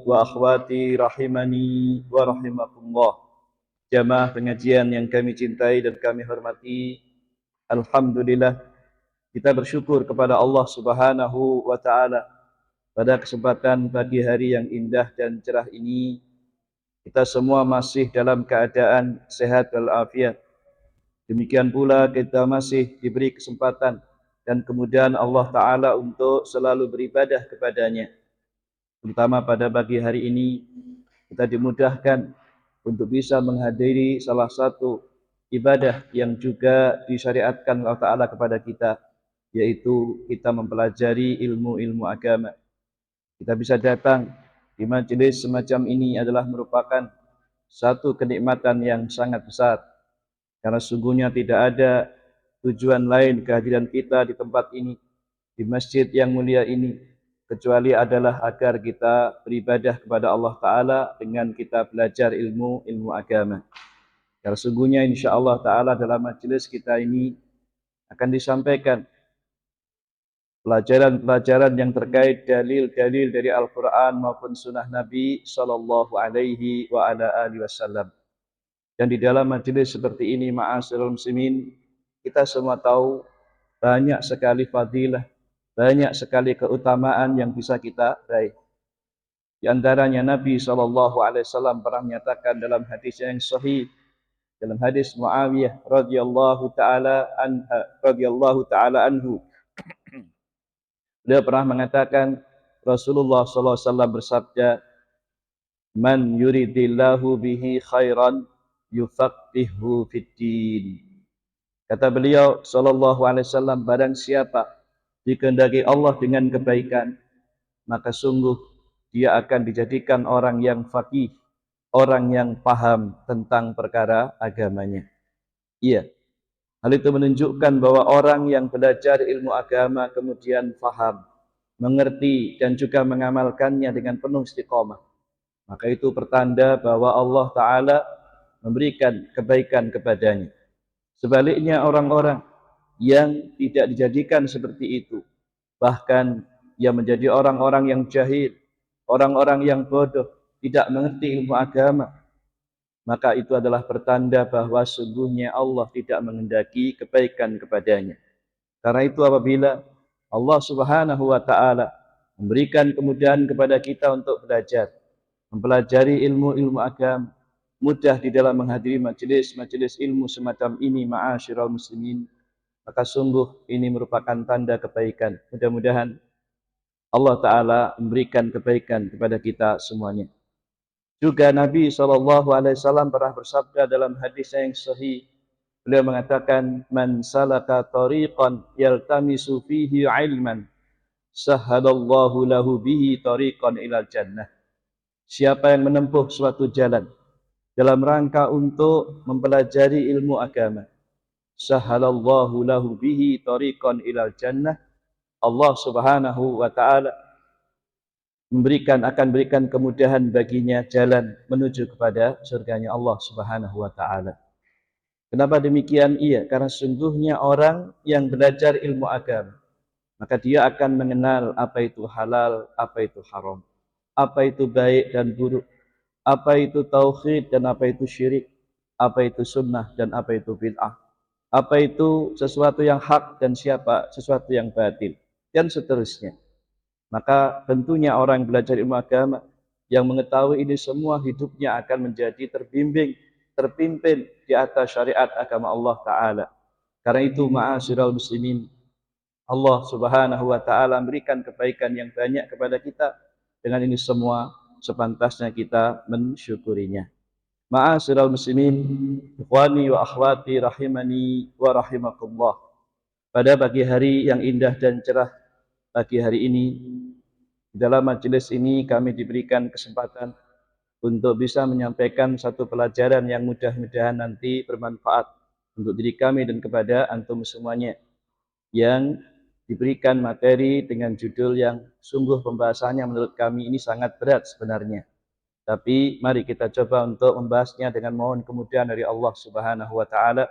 wa akhwati rahimani wa rahimakumullah. Jamaah pengajian yang kami cintai dan kami hormati, alhamdulillah kita bersyukur kepada Allah Subhanahu wa taala pada kesempatan pagi hari yang indah dan cerah ini kita semua masih dalam keadaan sehat walafiat. Demikian pula kita masih diberi kesempatan dan kemudahan Allah taala untuk selalu beribadah kepadanya. Terutama pada pagi hari ini kita dimudahkan untuk bisa menghadiri salah satu ibadah yang juga disyariatkan Allah Ta'ala kepada kita, yaitu kita mempelajari ilmu-ilmu agama. Kita bisa datang di majelis semacam ini adalah merupakan satu kenikmatan yang sangat besar, karena sungguhnya tidak ada tujuan lain kehadiran kita di tempat ini, di masjid yang mulia ini, kecuali adalah agar kita beribadah kepada Allah Ta'ala dengan kita belajar ilmu agama. Karena sungguhnya insyaAllah Ta'ala dalam majelis kita ini akan disampaikan pelajaran-pelajaran yang terkait dalil-dalil dari Al-Quran maupun sunnah Nabi Sallallahu Alaihi wa ala alihi Wasallam. Dan di dalam majelis seperti ini, ma'asyiral muslimin, kita semua tahu banyak sekali fadilah, banyak sekali keutamaan yang bisa kita raih. Di antaranya Nabi SAW pernah menyatakan dalam hadis yang sahih, dalam hadis Muawiyah radhiyallahu taala anhu, beliau pernah mengatakan, Rasulullah SAW bersabda, "Man yuridillahu bihi khairan yufaqihu fiddin." Kata beliau SAW, barang siapa dikehendaki Allah dengan kebaikan, maka sungguh dia akan dijadikan orang yang faqih, orang yang paham tentang perkara agamanya. Iya, hal itu menunjukkan bahwa orang yang belajar ilmu agama kemudian faham, mengerti dan juga mengamalkannya dengan penuh istiqomah, maka itu pertanda bahwa Allah Ta'ala memberikan kebaikan kepadanya. Sebaliknya orang-orang yang tidak dijadikan seperti itu, bahkan ia menjadi orang-orang yang jahil, orang-orang yang bodoh, tidak mengerti ilmu agama, maka itu adalah pertanda bahwa sungguhnya Allah tidak menghendaki kebaikan kepadanya. Karena itu apabila Allah Subhanahu wa taala memberikan kemudahan kepada kita untuk belajar, mempelajari ilmu-ilmu agama, mudah di dalam menghadiri majelis-majelis ilmu semacam ini, ma'asyiral muslimin, maka sungguh ini merupakan tanda kebaikan. Mudah-mudahan Allah Ta'ala memberikan kebaikan kepada kita semuanya. Juga Nabi SAW pernah bersabda dalam hadis yang sahih, beliau mengatakan, "Man salaka tariqan yaltamisu fihi ilman, sahhalallahu lahu bihi tariqan ilal jannah." Siapa yang menempuh suatu jalan dalam rangka untuk mempelajari ilmu agama, sahhalallahu lahu bihi tariqan ilal jannah, Allah Subhanahu wa taala akan berikan kemudahan baginya jalan menuju kepada surganya Allah Subhanahu wa taala. Kenapa demikian? Iya, karena sungguhnya orang yang belajar ilmu agama, maka dia akan mengenal apa itu halal, apa itu haram, apa itu baik dan buruk, apa itu tauhid dan apa itu syirik, apa itu sunnah dan apa itu bid'ah, apa itu sesuatu yang hak dan siapa sesuatu yang batil, dan seterusnya. Maka tentunya orang yang belajar ilmu agama yang mengetahui ini semua, hidupnya akan menjadi terbimbing, terpimpin di atas syariat agama Allah Ta'ala. Karena itu ma'asyiral muslimin, Allah Subhanahu wa taala memberikan kebaikan yang banyak kepada kita. Dengan ini semua sepantasnya kita mensyukurinya. Ma'asyiral muslimin, ikhwani wa akhwati rahimani wa rahimakumullah. Pada pagi hari yang indah dan cerah pagi hari ini, di dalam majelis ini kami diberikan kesempatan untuk bisa menyampaikan satu pelajaran yang mudah-mudahan nanti bermanfaat untuk diri kami dan kepada antum semuanya, yang diberikan materi dengan judul yang sungguh pembahasannya menurut kami ini sangat berat sebenarnya. Tapi mari kita coba untuk membahasnya dengan mohon kemudahan dari Allah Subhanahu wa taala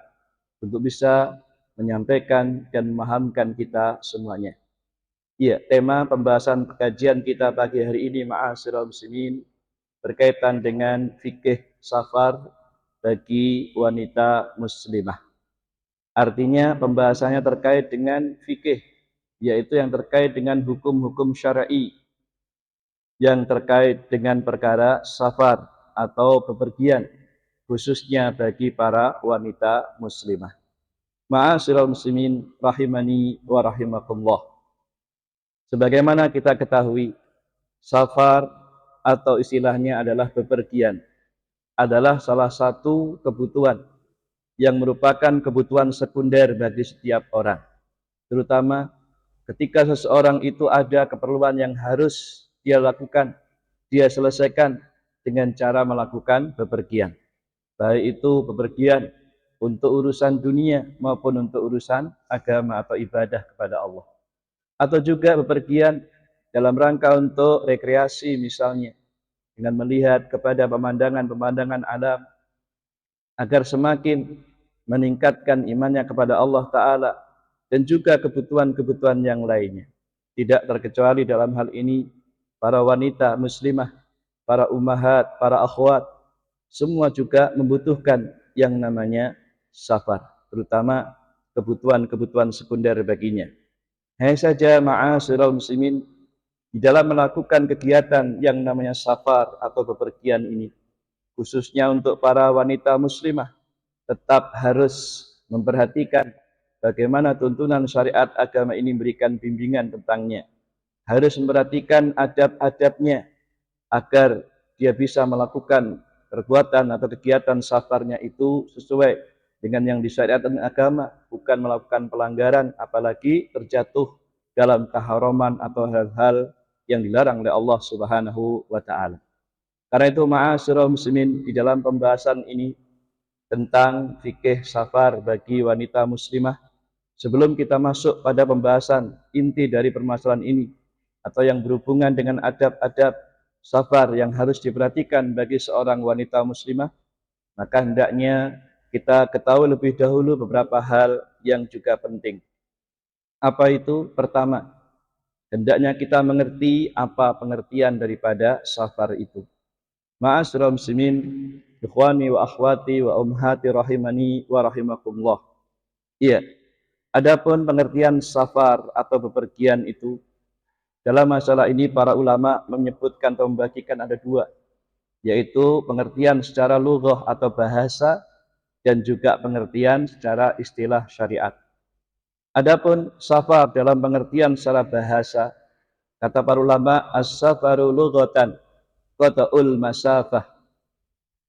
untuk bisa menyampaikan dan memahamkan kita semuanya. Iya, tema pembahasan kajian kita pagi hari ini ma'asyiral muslimin berkaitan dengan fikih safar bagi wanita muslimah. Artinya pembahasannya terkait dengan fikih, yaitu yang terkait dengan hukum-hukum syar'i yang terkait dengan perkara safar atau bepergian, khususnya bagi para wanita muslimah. Ma'asyiral muslimin rahimani wa rahimakumullah. Sebagaimana kita ketahui, safar atau istilahnya adalah bepergian adalah salah satu kebutuhan yang merupakan kebutuhan sekunder bagi setiap orang. Terutama ketika seseorang itu ada keperluan yang harus dia lakukan, dia selesaikan dengan cara melakukan bepergian. Baik itu bepergian untuk urusan dunia maupun untuk urusan agama atau ibadah kepada Allah. Atau juga bepergian dalam rangka untuk rekreasi misalnya, dengan melihat kepada pemandangan-pemandangan alam agar semakin meningkatkan imannya kepada Allah Ta'ala dan juga kebutuhan-kebutuhan yang lainnya. Tidak terkecuali dalam hal ini para wanita muslimah, para ummahat, para akhwat, semua juga membutuhkan yang namanya safar, terutama kebutuhan-kebutuhan sekunder baginya. Hanya saja ma'asyiral muslimin, di dalam melakukan kegiatan yang namanya safar atau bepergian ini, khususnya untuk para wanita muslimah, tetap harus memperhatikan bagaimana tuntunan syariat agama ini memberikan bimbingan tentangnya. Harus memperhatikan adab-adabnya agar dia bisa melakukan perbuatan atau kegiatan safarnya itu sesuai dengan yang disyariatkan agama, bukan melakukan pelanggaran, apalagi terjatuh dalam keharaman atau hal-hal yang dilarang oleh Allah Subhanahu wa taala. Karena itu ma'asyiral muslimin, di dalam pembahasan ini tentang fikih safar bagi wanita muslimah, sebelum kita masuk pada pembahasan inti dari permasalahan ini atau yang berhubungan dengan adab-adab safar yang harus diperhatikan bagi seorang wanita muslimah, maka hendaknya kita ketahui lebih dahulu beberapa hal yang juga penting. Apa itu? Pertama, hendaknya kita mengerti apa pengertian daripada safar itu. Ma'asyiral muslimin, ikhwani wa akhwati wa ummahati rahimani wa rahimakumullah. Iya, adapun pengertian safar atau bepergian itu, dalam masalah ini para ulama menyebutkan atau membagikan ada dua, yaitu pengertian secara lughah atau bahasa dan juga pengertian secara istilah syariat. Adapun safar dalam pengertian secara bahasa, kata para ulama, as-safaru lughatan qata'ul masafah.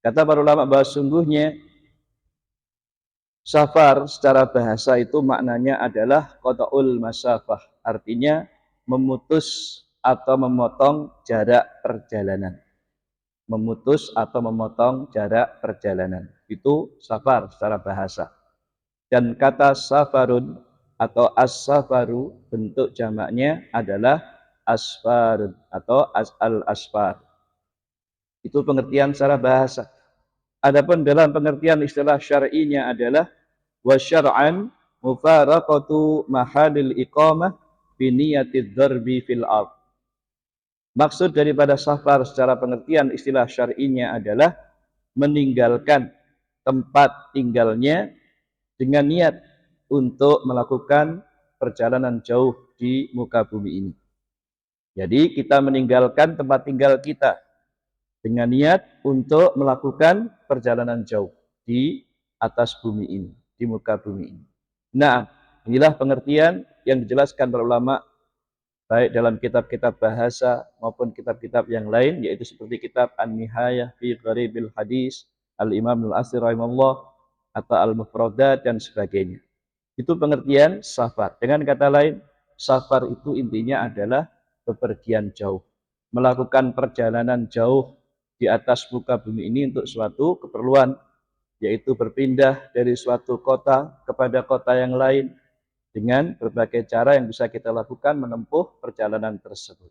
Kata para ulama bahwa sungguhnya safar secara bahasa itu maknanya adalah qata'ul masafah, artinya memutus atau memotong jarak perjalanan. Memutus atau memotong jarak perjalanan. Itu safar secara bahasa. Dan kata safarun atau as-safaru bentuk jamaknya adalah asfarun atau al-asfar. Itu pengertian secara bahasa. Adapun dalam pengertian istilah syar'inya adalah wa syar'an mufaraqatu mahalil iqamah bi niyatid darbi fil ard. Maksud daripada safar secara pengertian istilah syar'inya adalah meninggalkan tempat tinggalnya dengan niat untuk melakukan perjalanan jauh di muka bumi ini. Jadi kita meninggalkan tempat tinggal kita dengan niat untuk melakukan perjalanan jauh di atas bumi ini, di muka bumi ini. Nah, inilah pengertian yang dijelaskan para ulama baik dalam kitab-kitab bahasa maupun kitab-kitab yang lain, yaitu seperti kitab An-Nihayah fi Gharibil Hadis Al-Imam Al-Asir rahimahullah atau Al-Mufradat dan sebagainya. Itu pengertian safar. Dengan kata lain, safar itu intinya adalah bepergian jauh, melakukan perjalanan jauh di atas muka bumi ini untuk suatu keperluan, yaitu berpindah dari suatu kota kepada kota yang lain dengan berbagai cara yang bisa kita lakukan menempuh perjalanan tersebut.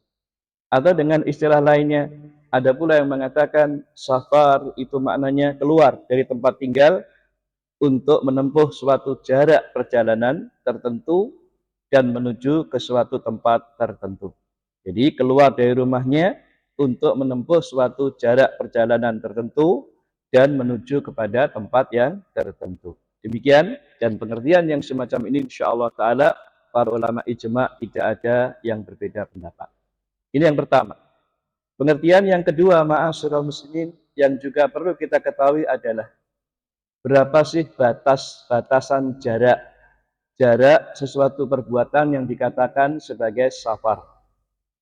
Atau dengan istilah lainnya, ada pula yang mengatakan safar itu maknanya keluar dari tempat tinggal untuk menempuh suatu jarak perjalanan tertentu dan menuju ke suatu tempat tertentu. Jadi keluar dari rumahnya untuk menempuh suatu jarak perjalanan tertentu dan menuju kepada tempat yang tertentu. Demikian, dan pengertian yang semacam ini insyaallah ta'ala para ulama ijma' tidak ada yang berbeda pendapat. Ini yang pertama. Pengertian yang kedua, ma'asyiral muslimin, yang juga perlu kita ketahui adalah berapa sih batasan jarak sesuatu perbuatan yang dikatakan sebagai safar.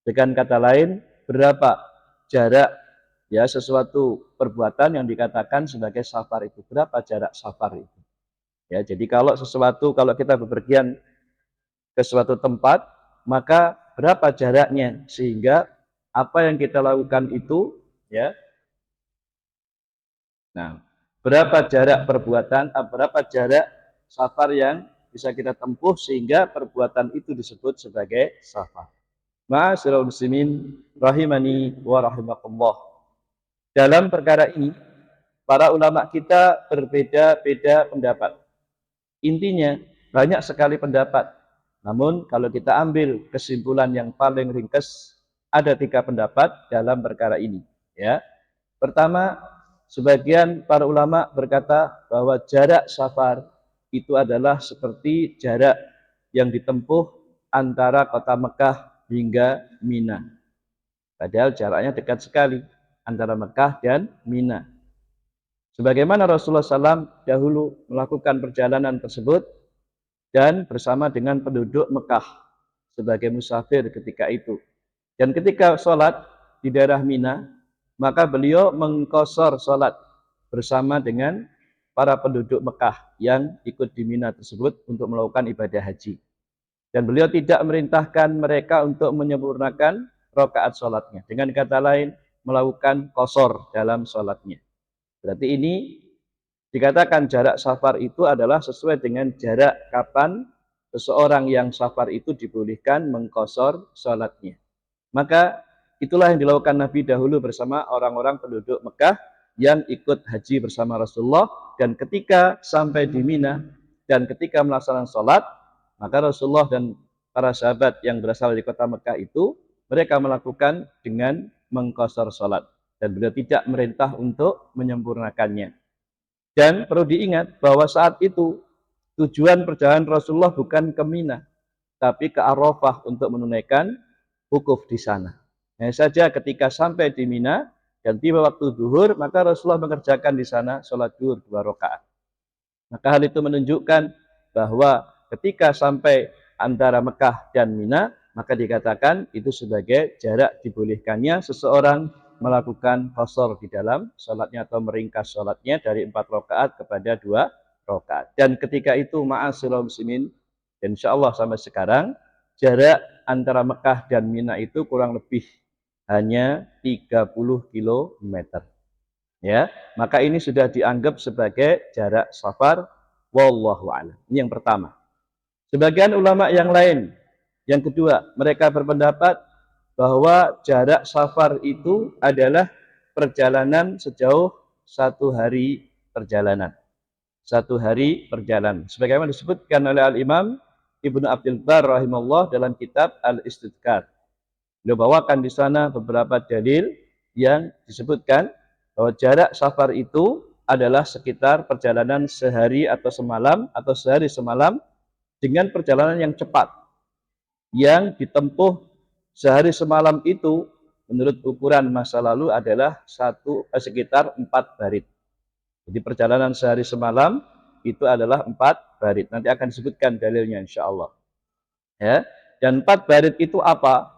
Dengan kata lain, berapa jarak ya sesuatu perbuatan yang dikatakan sebagai safar itu? Berapa jarak safar itu? Ya, jadi kalau kita bepergian ke suatu tempat, maka berapa jaraknya sehingga apa yang kita lakukan itu ya. Nah, berapa jarak perbuatan, berapa jarak safar yang bisa kita tempuh sehingga perbuatan itu disebut sebagai safar. Ma'asyiral muslimin rahimani wa rahimakumullah. Dalam perkara ini para ulama kita berbeda-beda pendapat. Intinya banyak sekali pendapat. Namun kalau kita ambil kesimpulan yang paling ringkas, ada 3 pendapat dalam perkara ini. Ya, pertama, sebagian para ulama berkata bahwa jarak safar itu adalah seperti jarak yang ditempuh antara kota Mekah hingga Mina. Padahal jaraknya dekat sekali antara Mekah dan Mina. Sebagaimana Rasulullah SAW dahulu melakukan perjalanan tersebut dan bersama dengan penduduk Mekah sebagai musafir ketika itu. Dan ketika sholat di daerah Mina, maka beliau mengqashar sholat bersama dengan para penduduk Mekah yang ikut di Mina tersebut untuk melakukan ibadah haji. Dan beliau tidak merintahkan mereka untuk menyempurnakan rakaat sholatnya. Dengan kata lain, melakukan qashar dalam sholatnya. Berarti ini dikatakan jarak safar itu adalah sesuai dengan jarak kapan seseorang yang safar itu dibolehkan mengqashar sholatnya. Maka itulah yang dilakukan Nabi dahulu bersama orang-orang penduduk Mekah yang ikut haji bersama Rasulullah. Dan ketika sampai di Mina dan ketika melaksanakan sholat, maka Rasulullah dan para sahabat yang berasal dari kota Mekah itu, mereka melakukan dengan mengqashar sholat. Dan beliau tidak merintah untuk menyempurnakannya. Dan perlu diingat bahwa saat itu tujuan perjalanan Rasulullah bukan ke Mina, tapi ke Arafah untuk menunaikan wukuf di sana. Hanya saja ketika sampai di Mina dan tiba waktu zuhur, maka Rasulullah mengerjakan di sana sholat zuhur 2 rakaat. Maka hal itu menunjukkan bahwa ketika sampai antara Mekah dan Mina, maka dikatakan itu sebagai jarak dibolehkannya seseorang melakukan qashar di dalam sholatnya atau meringkas sholatnya dari 4 rakaat kepada 2 rakaat. Dan ketika itu ma'asyiral muslimin, dan insyaallah sampai sekarang jarak antara Mekah dan Mina itu kurang lebih hanya 30 km. Ya, maka ini sudah dianggap sebagai jarak safar wallahu a'lam. Ini yang pertama. Sebagian ulama yang lain, yang kedua, mereka berpendapat bahwa jarak safar itu adalah perjalanan sejauh 1 hari perjalanan. 1 hari perjalanan. Sebagaimana disebutkan oleh Al-Imam Ibnu Abdul Bar rahimahullah dalam kitab Al-Istidkar. Beliau bawakan di sana beberapa dalil yang disebutkan bahwa jarak safar itu adalah sekitar perjalanan sehari atau sehari semalam dengan perjalanan yang cepat. Yang ditempuh sehari semalam itu menurut ukuran masa lalu adalah sekitar 4 barit. Jadi perjalanan sehari semalam itu adalah 4 barit. Nanti akan disebutkan dalilnya insyaallah. Ya. Dan 4 barit itu apa?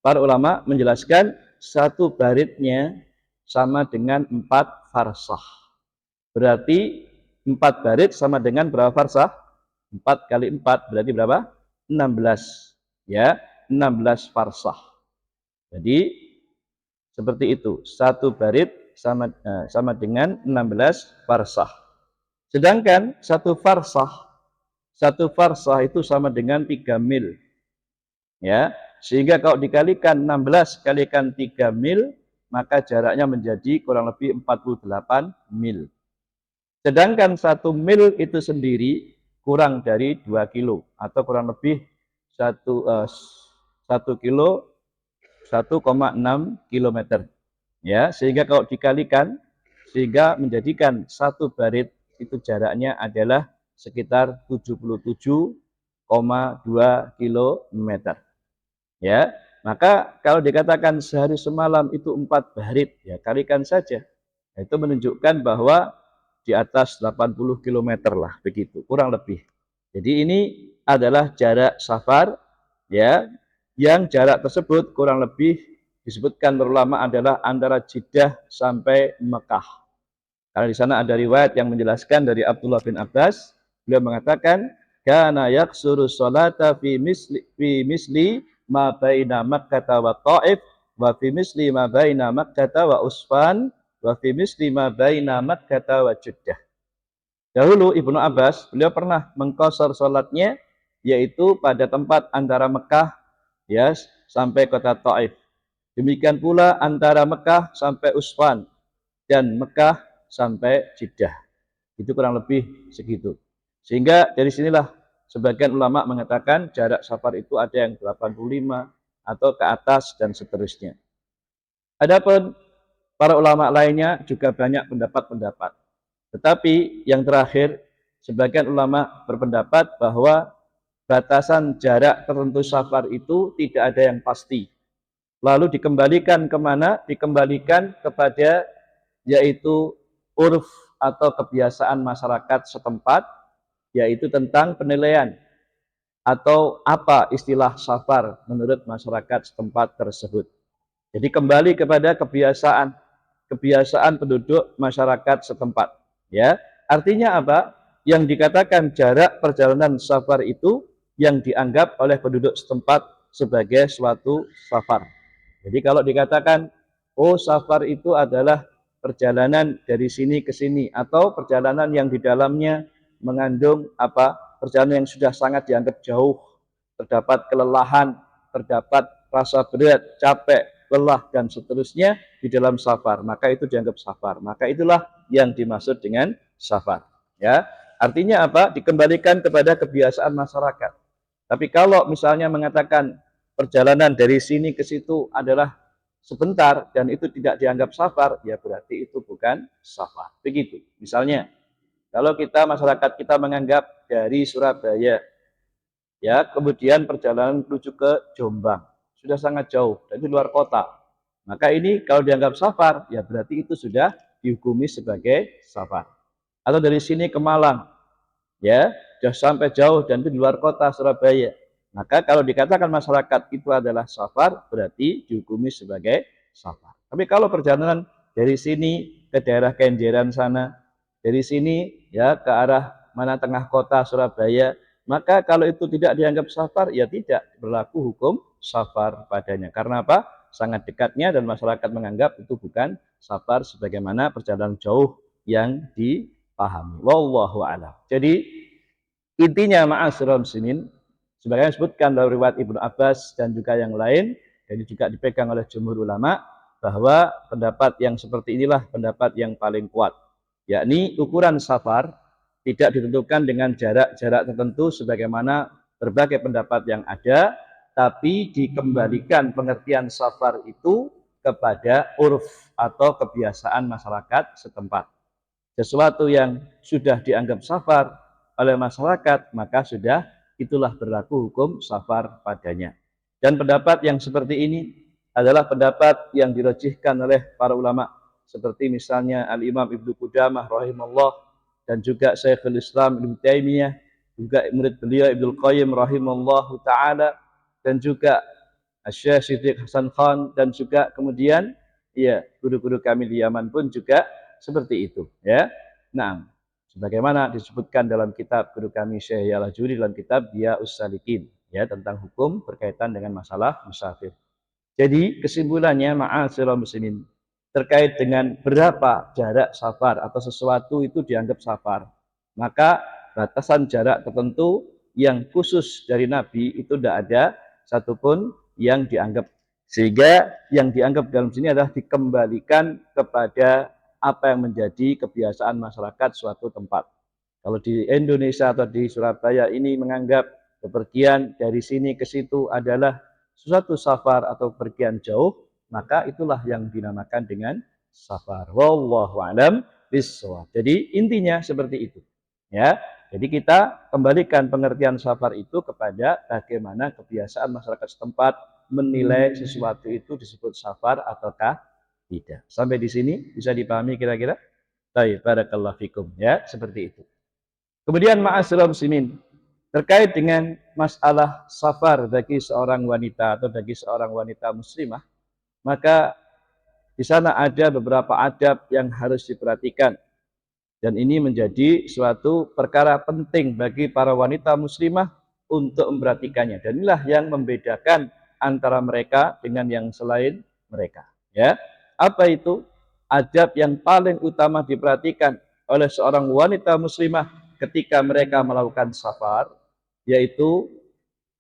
Para ulama menjelaskan 1 baritnya sama dengan 4 farsah. Berarti 4 barit sama dengan berapa farsah? 4 kali 4 berarti berapa? 16. Ya, 16 farsah. Jadi seperti itu. 1 barit sama dengan 16 farsah. Sedangkan 1 farsah itu sama dengan 3 mil. Ya, sehingga kalau dikalikan 16 kalikan 3 mil, maka jaraknya menjadi kurang lebih 48 mil. Sedangkan 1 mil itu sendiri kurang dari 2 kilo atau kurang lebih 1 kilo 1,6 kilometer. Ya, sehingga kalau dikalikan sehingga menjadikan satu barit itu jaraknya adalah sekitar 77,2 kilometer. Ya, maka kalau dikatakan sehari semalam itu 4 barit, ya kalikan saja. Itu menunjukkan bahwa di atas 80 kilometer lah, begitu, kurang lebih. Jadi ini adalah jarak safar, ya, yang jarak tersebut kurang lebih disebutkan ulama adalah antara Jeddah sampai Mekah. Karena di sana ada riwayat yang menjelaskan dari Abdullah bin Abbas, beliau mengatakan, kana yaksuru sholata fi misli ma baina Makkah wa Taif wa fi misli ma baina Makkah wa Usfan wa fi misli ma baina Makkah wa Jeddah. Dahulu Ibnu Abbas, beliau pernah mengqashar salatnya yaitu pada tempat antara Mekah, ya, sampai kota Taif. Demikian pula antara Mekah sampai Usfan dan Mekah sampai Jeddah. Itu kurang lebih segitu. Sehingga dari sinilah sebagian ulama mengatakan jarak safar itu ada yang 85 atau ke atas dan seterusnya. Adapun para ulama lainnya juga banyak pendapat-pendapat. Tetapi yang terakhir, sebagian ulama berpendapat bahwa batasan jarak tertentu safar itu tidak ada yang pasti. Lalu dikembalikan kemana? Dikembalikan kepada yaitu urf atau kebiasaan masyarakat setempat, yaitu tentang penilaian atau apa istilah safar menurut masyarakat setempat tersebut. Jadi kembali kepada kebiasaan penduduk masyarakat setempat. Ya, artinya apa? Yang dikatakan jarak perjalanan safar itu yang dianggap oleh penduduk setempat sebagai suatu safar. Jadi kalau dikatakan, oh safar itu adalah perjalanan dari sini ke sini, atau perjalanan yang di dalamnya mengandung apa? Perjalanan yang sudah sangat dianggap jauh, terdapat kelelahan, terdapat rasa berat, capek, lelah dan seterusnya di dalam safar, maka itu dianggap safar. Maka itulah yang dimaksud dengan safar. Ya, artinya apa? Dikembalikan kepada kebiasaan masyarakat. Tapi kalau misalnya mengatakan perjalanan dari sini ke situ adalah sebentar dan itu tidak dianggap safar, ya berarti itu bukan safar. Begitu. Misalnya, kalau masyarakat kita menganggap dari Surabaya, ya kemudian perjalanan menuju ke Jombang, sudah sangat jauh dan itu luar kota. Maka ini kalau dianggap safar, ya berarti itu sudah dihukumi sebagai safar. Atau dari sini ke Malang, ya sudah sampai jauh dan itu di luar kota Surabaya, maka kalau dikatakan masyarakat itu adalah safar, berarti dihukumi sebagai safar. Tapi kalau perjalanan dari sini ke daerah Kenjeran sana, dari sini ya ke arah mana tengah kota Surabaya, maka kalau itu tidak dianggap safar, ya tidak berlaku hukum safar padanya. Karena apa? Sangat dekatnya dan masyarakat menganggap itu bukan safar sebagaimana perjalanan jauh yang dipahami. Wallahu a'lam. Jadi intinya ma'asyiral muslimin, sebagaimana disebutkan dalam riwayat Ibnu Abbas dan juga yang lain, dan juga dipegang oleh jumhur ulama, bahwa pendapat yang seperti inilah pendapat yang paling kuat, yakni ukuran safar tidak ditentukan dengan jarak-jarak tertentu sebagaimana berbagai pendapat yang ada, tapi dikembalikan pengertian safar itu kepada urf atau kebiasaan masyarakat setempat. Sesuatu yang sudah dianggap safar oleh masyarakat, maka sudah itulah berlaku hukum safar padanya. Dan pendapat yang seperti ini adalah pendapat yang dirajihkan oleh para ulama, seperti misalnya Al-Imam Ibnu Qudamah rahimahullah, dan juga Syekhul Islam Ibnu Taimiyah, juga murid beliau Ibnu Qayyim rahimahullah taala, dan juga Syekh Siddiq Hasan Khan, dan juga kemudian ya guru-guru kami di Yaman pun juga seperti itu, ya. Nah, sebagaimana disebutkan dalam kitab guru kami Syekh Ya'la Juri dalam kitab Dia Us-Salikin, ya, tentang hukum berkaitan dengan masalah musafir. Jadi kesimpulannya ma'asyiral muslimin, terkait dengan berapa jarak safar atau sesuatu itu dianggap safar, maka batasan jarak tertentu yang khusus dari Nabi itu tidak ada satupun yang dianggap. Sehingga yang dianggap dalam sini adalah dikembalikan kepada apa yang menjadi kebiasaan masyarakat suatu tempat. Kalau di Indonesia atau di Surabaya ini menganggap bepergian dari sini ke situ adalah suatu safar atau pergian jauh, maka itulah yang dinamakan dengan safar. Wallahu a'lam bishawab. Jadi intinya seperti itu. Ya. Jadi kita kembalikan pengertian safar itu kepada bagaimana kebiasaan masyarakat setempat menilai sesuatu itu disebut safar ataukah tidak. Sampai di sini bisa dipahami kira-kira? Baik, barakallahu fikum. Ya, seperti itu. Kemudian ma'asyiral muslimin, terkait dengan masalah safar bagi seorang wanita atau bagi seorang wanita muslimah, maka di sana ada beberapa adab yang harus diperhatikan. Dan ini menjadi suatu perkara penting bagi para wanita muslimah untuk memperhatikannya. Dan inilah yang membedakan antara mereka dengan yang selain mereka. Ya, apa itu? Adab yang paling utama diperhatikan oleh seorang wanita muslimah ketika mereka melakukan safar, yaitu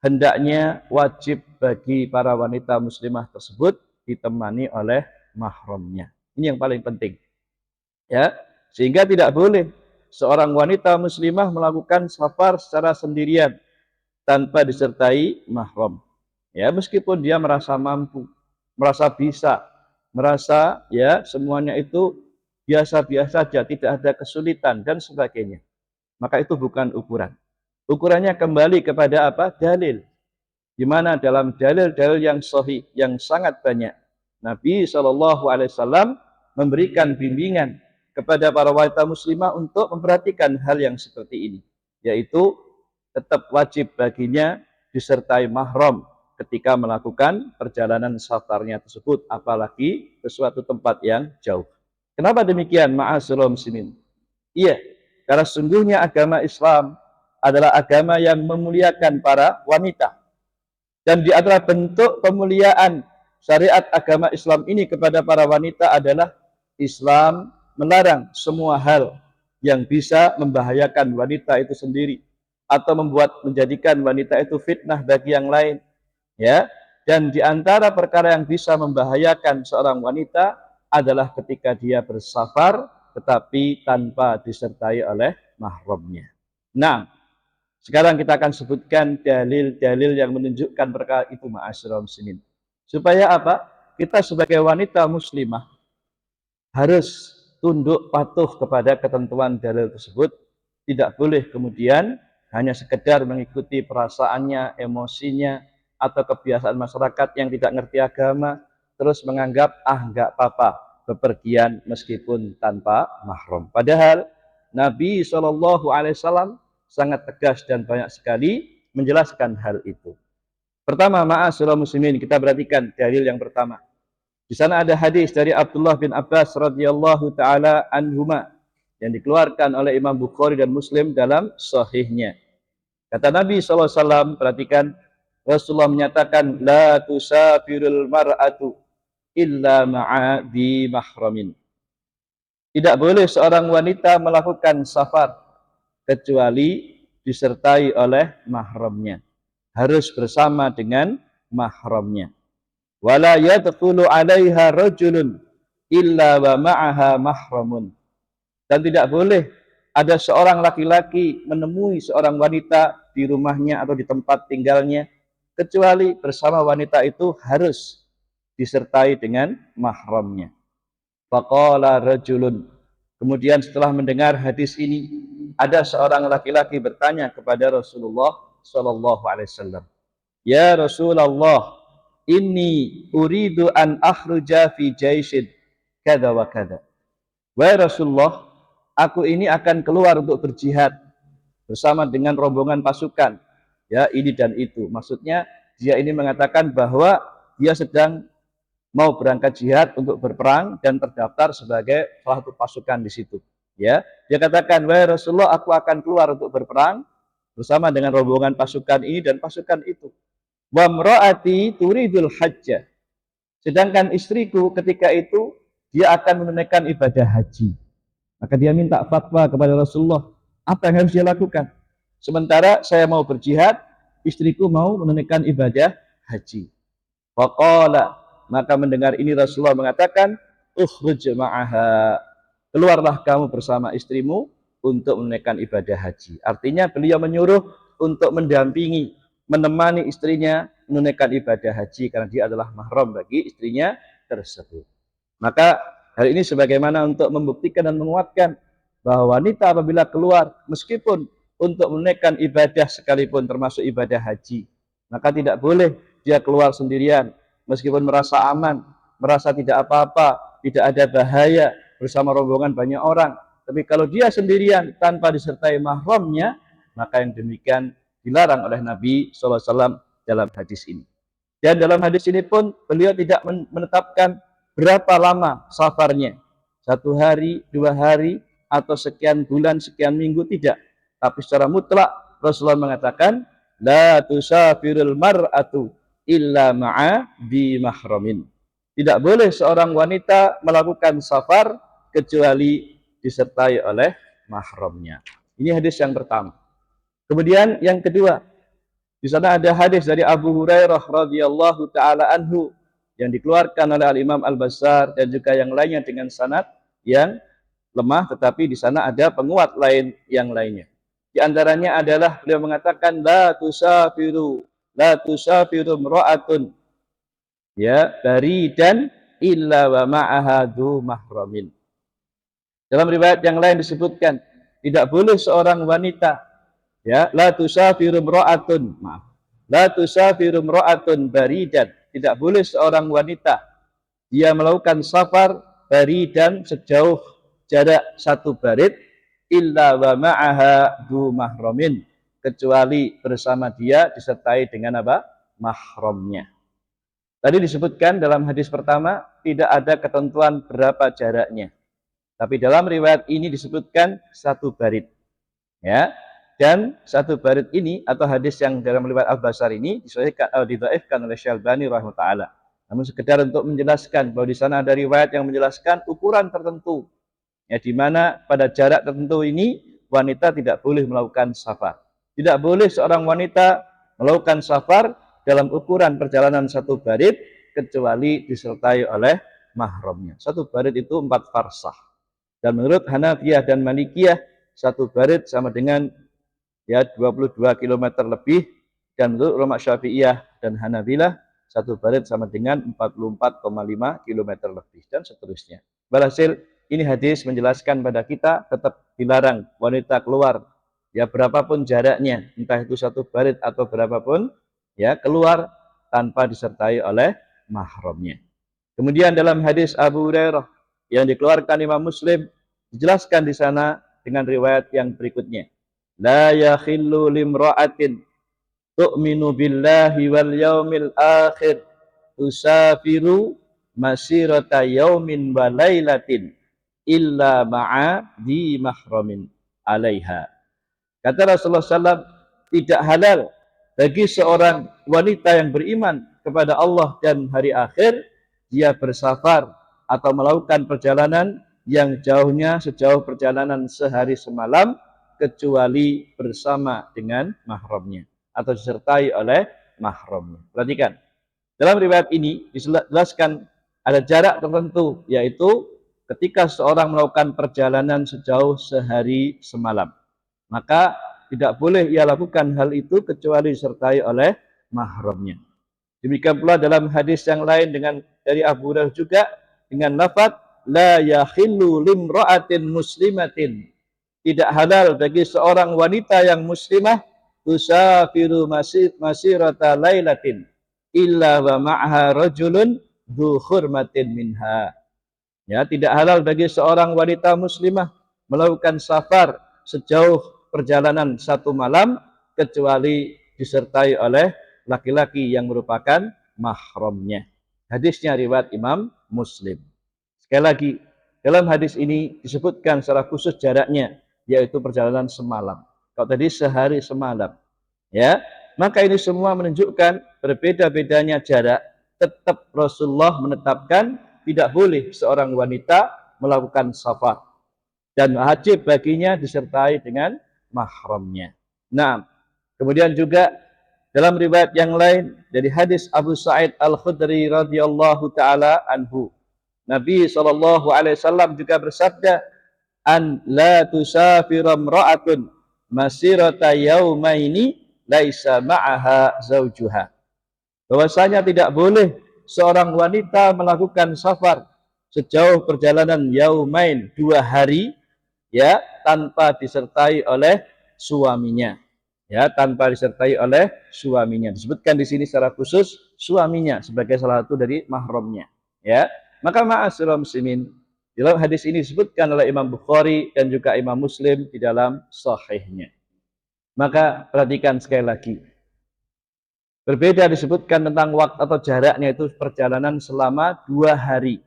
hendaknya wajib bagi para wanita muslimah tersebut ditemani oleh mahramnya. Ini yang paling penting. Ya, sehingga tidak boleh seorang wanita muslimah melakukan safar secara sendirian tanpa disertai mahram. Ya, meskipun dia merasa mampu, merasa bisa, merasa ya semuanya itu biasa-biasa saja, tidak ada kesulitan dan sebagainya. Maka itu bukan ukuran. Ukurannya kembali kepada apa? Dalil. Di mana dalam dalil-dalil yang sahih yang sangat banyak, Nabi SAW memberikan bimbingan kepada para wanita muslimah untuk memperhatikan hal yang seperti ini, yaitu tetap wajib baginya disertai mahram ketika melakukan perjalanan safarnya tersebut, apalagi ke suatu tempat yang jauh. Kenapa demikian, ma'asyiral muslimin? Iya, karena sungguhnya agama Islam adalah agama yang memuliakan para wanita. Dan di antara bentuk pemuliaan syariat agama Islam ini kepada para wanita adalah Islam melarang semua hal yang bisa membahayakan wanita itu sendiri atau menjadikan wanita itu fitnah bagi yang lain. Ya, dan di antara perkara yang bisa membahayakan seorang wanita adalah ketika dia bersafar tetapi tanpa disertai oleh mahramnya. Nah, sekarang kita akan sebutkan dalil-dalil yang menunjukkan perkara itu, ma'asyiral muslimin. Supaya apa? Kita sebagai wanita muslimah harus tunduk patuh kepada ketentuan dalil tersebut. Tidak boleh kemudian hanya sekedar mengikuti perasaannya, emosinya, atau kebiasaan masyarakat yang tidak ngerti agama, terus menganggap, enggak apa-apa, bepergian meskipun tanpa mahram. Padahal Nabi SAW sangat tegas dan banyak sekali menjelaskan hal itu. Pertama, ma'asyiral muslimin, kita perhatikan dalil yang pertama. Di sana ada hadis dari Abdullah bin Abbas radhiyallahu taala anhuma yang dikeluarkan oleh Imam Bukhari dan Muslim dalam sahihnya. Kata Nabi SAW, perhatikan, Rasulullah menyatakan, la tusafirul mar'atu illa ma'a di mahramin. Tidak boleh seorang wanita melakukan safar kecuali disertai oleh mahramnya. Harus bersama dengan mahramnya. Wala yadkhulu 'alaiha rajulun illa wa ma'aha mahramun. Dan tidak boleh ada seorang laki-laki menemui seorang wanita di rumahnya atau di tempat tinggalnya kecuali bersama wanita itu harus disertai dengan mahramnya. Faqala rajulun. Kemudian setelah mendengar hadis ini, ada seorang laki-laki bertanya kepada Rasulullah sallallahu alaihi wasallam, "Ya Rasulullah, inni uridu an akhruja fi jaisin kada wa kada." Wahai Rasulullah, aku ini akan keluar untuk berjihad bersama dengan rombongan pasukan. Ya, ini dan itu. Maksudnya dia ini mengatakan bahwa dia sedang mau berangkat jihad untuk berperang dan terdaftar sebagai salah satu pasukan di situ. Ya, dia katakan, wahai Rasulullah, aku akan keluar untuk berperang bersama dengan rombongan pasukan ini dan pasukan itu. Wa mraati turidul hajjah. Sedangkan istriku ketika itu dia akan menunaikan ibadah haji. Maka dia minta fatwa kepada Rasulullah, apa yang harus dia lakukan? Sementara saya mau berjihad, istriku mau menunaikan ibadah haji. Faqala, maka mendengar ini Rasulullah mengatakan, ukhruj ma'aha, keluarlah kamu bersama istrimu untuk menunaikan ibadah haji. Artinya beliau menyuruh untuk mendampingi, menemani istrinya menunaikan ibadah haji karena dia adalah mahram bagi istrinya tersebut. Maka hal ini sebagaimana untuk membuktikan dan menguatkan bahwa wanita apabila keluar meskipun untuk menunaikan ibadah sekalipun termasuk ibadah haji, maka tidak boleh dia keluar sendirian meskipun merasa aman, merasa tidak apa-apa, tidak ada bahaya bersama rombongan banyak orang. Tapi kalau dia sendirian tanpa disertai mahramnya, maka yang demikian dilarang oleh Nabi SAW dalam hadis ini. Dan dalam hadis ini pun beliau tidak menetapkan berapa lama safarnya. 1 hari, 2 hari, atau sekian bulan, sekian minggu, tidak. Tapi secara mutlak Rasulullah mengatakan, la tusafirul mar'atu illa ma'a bi mahramin. Tidak boleh seorang wanita melakukan safar kecuali disertai oleh mahramnya. Ini hadis yang pertama. Kemudian yang kedua, di sana ada hadis dari Abu Hurairah radhiyallahu taala anhu yang dikeluarkan oleh Al-Imam Al-Bazzar dan juga yang lainnya dengan sanad yang lemah, tetapi di sana ada penguat lain yang lainnya. Di antaranya adalah beliau mengatakan la tusafiru imra'atun ya baridan illa wa ma'aha dzu mahramin. Dalam riwayat yang lain disebutkan tidak boleh seorang wanita ya la tusafiru imra'atun baridan, tidak boleh seorang wanita dia melakukan safar baridan sejauh jarak 1 barid illa wa ma'aha dzu mahramin, kecuali bersama dia disertai dengan apa? Mahramnya. Tadi disebutkan dalam hadis pertama tidak ada ketentuan berapa jaraknya. Tapi dalam riwayat ini disebutkan 1 barid. Ya. Dan 1 barid ini atau hadis yang dalam riwayat Al-Bazzar ini didhaifkan oleh Syalbani rahimahullah. Namun sekedar untuk menjelaskan bahwa di sana ada riwayat yang menjelaskan ukuran tertentu. Ya, di mana pada jarak tertentu ini wanita tidak boleh melakukan safar. Tidak boleh seorang wanita melakukan safar dalam ukuran perjalanan 1 barid kecuali disertai oleh mahramnya. 1 barid itu 4 farsah. Dan menurut Hanafiyah dan Malikiyah 1 barid sama dengan ya 22 km lebih, dan menurut ulama Syafi'iyah dan Hanabilah 1 barid sama dengan 44,5 km lebih dan seterusnya. Walhasil ini hadis menjelaskan pada kita tetap dilarang wanita keluar ya berapapun jaraknya, entah itu 1 barid atau berapapun ya, keluar tanpa disertai oleh mahramnya. Kemudian dalam hadis Abu Hurairah yang dikeluarkan Imam Muslim dijelaskan di sana dengan riwayat yang berikutnya. La yakhillu limra'atin tu'minu billahi wal yaumil akhir tusafiru masirata yaumin wa lailatin illa ma'a di mahramin alaiha. Kata Rasulullah SAW, tidak halal bagi seorang wanita yang beriman kepada Allah dan hari akhir dia bersafar atau melakukan perjalanan yang jauhnya sejauh perjalanan sehari semalam kecuali bersama dengan mahramnya atau disertai oleh mahramnya. Perhatikan, dalam riwayat ini dijelaskan ada jarak tertentu, yaitu ketika seorang melakukan perjalanan sejauh sehari semalam, maka tidak boleh ia lakukan hal itu kecuali disertai oleh mahramnya. Demikian pula dalam hadis yang lain dari Abu Hurairah juga dengan lafaz la yakhillu limra'atin muslimatin, tidak halal bagi seorang wanita yang muslimah tusafiru masirata lailatin illa wa ma'ha rajulun dzu khurmatin minha. Ya, tidak halal bagi seorang wanita muslimah melakukan safar sejauh perjalanan 1 malam kecuali disertai oleh laki-laki yang merupakan mahramnya. Hadisnya riwayat Imam Muslim. Sekali lagi, dalam hadis ini disebutkan secara khusus jaraknya, yaitu perjalanan semalam. Kalau tadi sehari semalam, ya, maka ini semua menunjukkan berbeda-bedanya jarak. Tetap Rasulullah menetapkan tidak boleh seorang wanita melakukan safar dan wajib baginya disertai dengan mahramnya. Nah, kemudian juga dalam riwayat yang lain dari hadis Abu Sa'id Al-Khudri radhiyallahu taala anhu, Nabi SAW juga bersabda, an la tusafira imra'atun masirata yaumaini laisa ma'aha zaujuha. Bahwasanya tidak boleh seorang wanita melakukan safar sejauh perjalanan yaumain 2 hari ya tanpa disertai oleh suaminya. Ya, tanpa disertai oleh suaminya. Disebutkan di sini secara khusus suaminya sebagai salah satu dari mahramnya. Ya, maka ma'asyiral muslimin, dalam hadis ini disebutkan oleh Imam Bukhari dan juga Imam Muslim di dalam sahihnya. Maka perhatikan sekali lagi. Berbeda disebutkan tentang waktu atau jaraknya itu perjalanan selama 2 hari.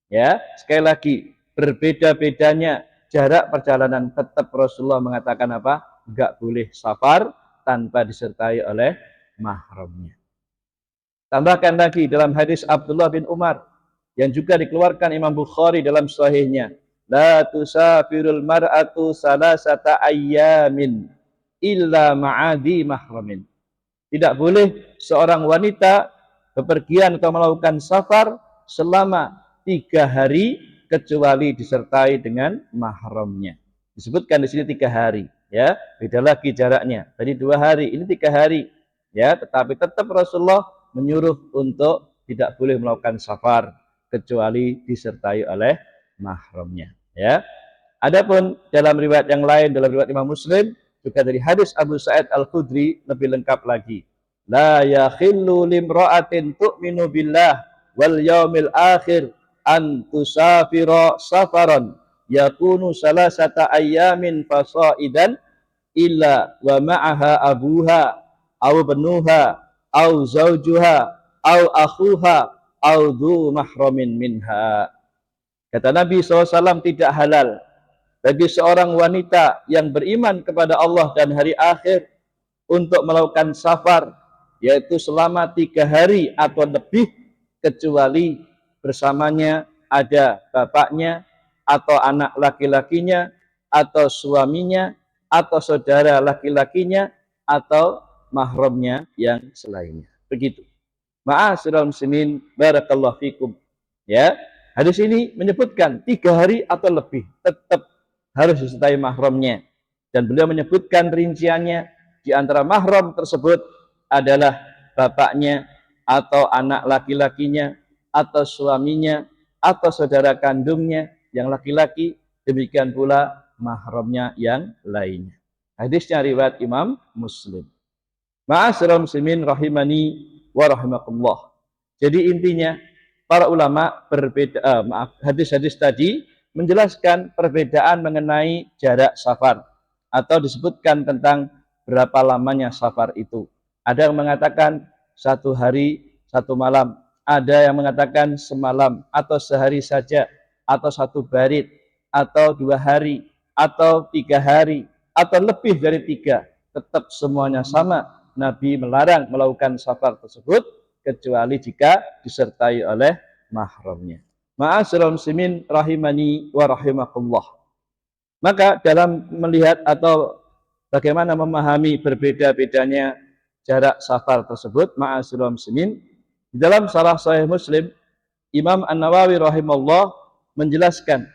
Ya, sekali lagi berbeda-bedanya jarak perjalanan, tetap Rasulullah mengatakan apa? Enggak boleh safar tanpa disertai oleh mahramnya. Tambahkan lagi dalam hadis Abdullah bin Umar yang juga dikeluarkan Imam Bukhari dalam sahihnya, la tusafirul mar'atu salasata ayyamin illa ma'adi mahramin. Tidak boleh seorang wanita bepergian atau melakukan safar selama 3 hari kecuali disertai dengan mahramnya. Disebutkan di sini 3 hari, ya. Beda lagi jaraknya. Tadi 2 hari, ini 3 hari, ya. Tetapi tetap Rasulullah menyuruh untuk tidak boleh melakukan safar kecuali disertai oleh mahramnya, ya. Adapun dalam riwayat yang lain, dalam riwayat Imam Muslim juga dari hadis Abu Sa'id Al-Khudri lebih lengkap lagi. La yakhillu limra'atin tu'minu billah wal yaumil akhir an tusafira safaran yakunu salasata ayyamin fasaidan illa wa ma'aha abuha aw benuha aw zaujuha aw akhuha aw dhu mahramin minha. Kata Nabi SAW, tidak halal bagi seorang wanita yang beriman kepada Allah dan hari akhir untuk melakukan safar, yaitu selama 3 hari atau lebih, kecuali bersamanya ada bapaknya atau anak laki-lakinya atau suaminya atau saudara laki-lakinya atau mahramnya yang selainnya. Begitu. Ma'asyiral muslimin, barakallahu fikum. Ya, hadis ini menyebutkan 3 hari atau lebih tetap harus disertai mahramnya, dan beliau menyebutkan rinciannya. Di antara mahram tersebut adalah bapaknya atau anak laki-lakinya atau suaminya atau saudara kandungnya yang laki-laki, demikian pula mahramnya yang lainnya. Hadisnya riwayat Imam Muslim. Ma'asyiral muslimin rahimani wa rahimakumullah. Jadi intinya para ulama berbeda, hadis-hadis tadi menjelaskan perbedaan mengenai jarak safar, atau disebutkan tentang berapa lamanya safar itu. Ada yang mengatakan 1 hari 1 malam, ada yang mengatakan semalam atau sehari saja, atau 1 barit, atau 2 hari, atau 3 hari, atau lebih dari 3. Tetap semuanya sama. Nabi melarang melakukan safar tersebut kecuali jika disertai oleh mahramnya. Ma'asyiral muslimin rahimani wa rahimakumullah. Maka dalam melihat atau bagaimana memahami berbeda-bedanya jarak safar tersebut, ma'asyiral muslimin, di dalam Syarah Sahih Muslim, Imam An-Nawawi rahimahullah menjelaskan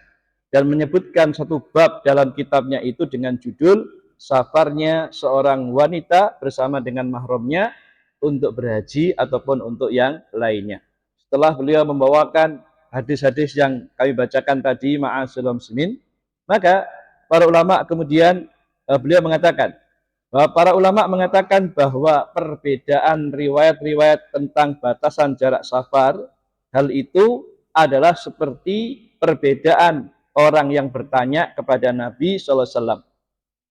dan menyebutkan satu bab dalam kitabnya itu dengan judul safarnya seorang wanita bersama dengan mahramnya untuk berhaji ataupun untuk yang lainnya. Setelah beliau membawakan hadis-hadis yang kami bacakan tadi, ma'asyiral muslimin, maka para ulama kemudian beliau mengatakan bahwa para ulama mengatakan bahwa perbedaan riwayat-riwayat tentang batasan jarak safar, hal itu adalah seperti perbedaan orang yang bertanya kepada Nabi SAW.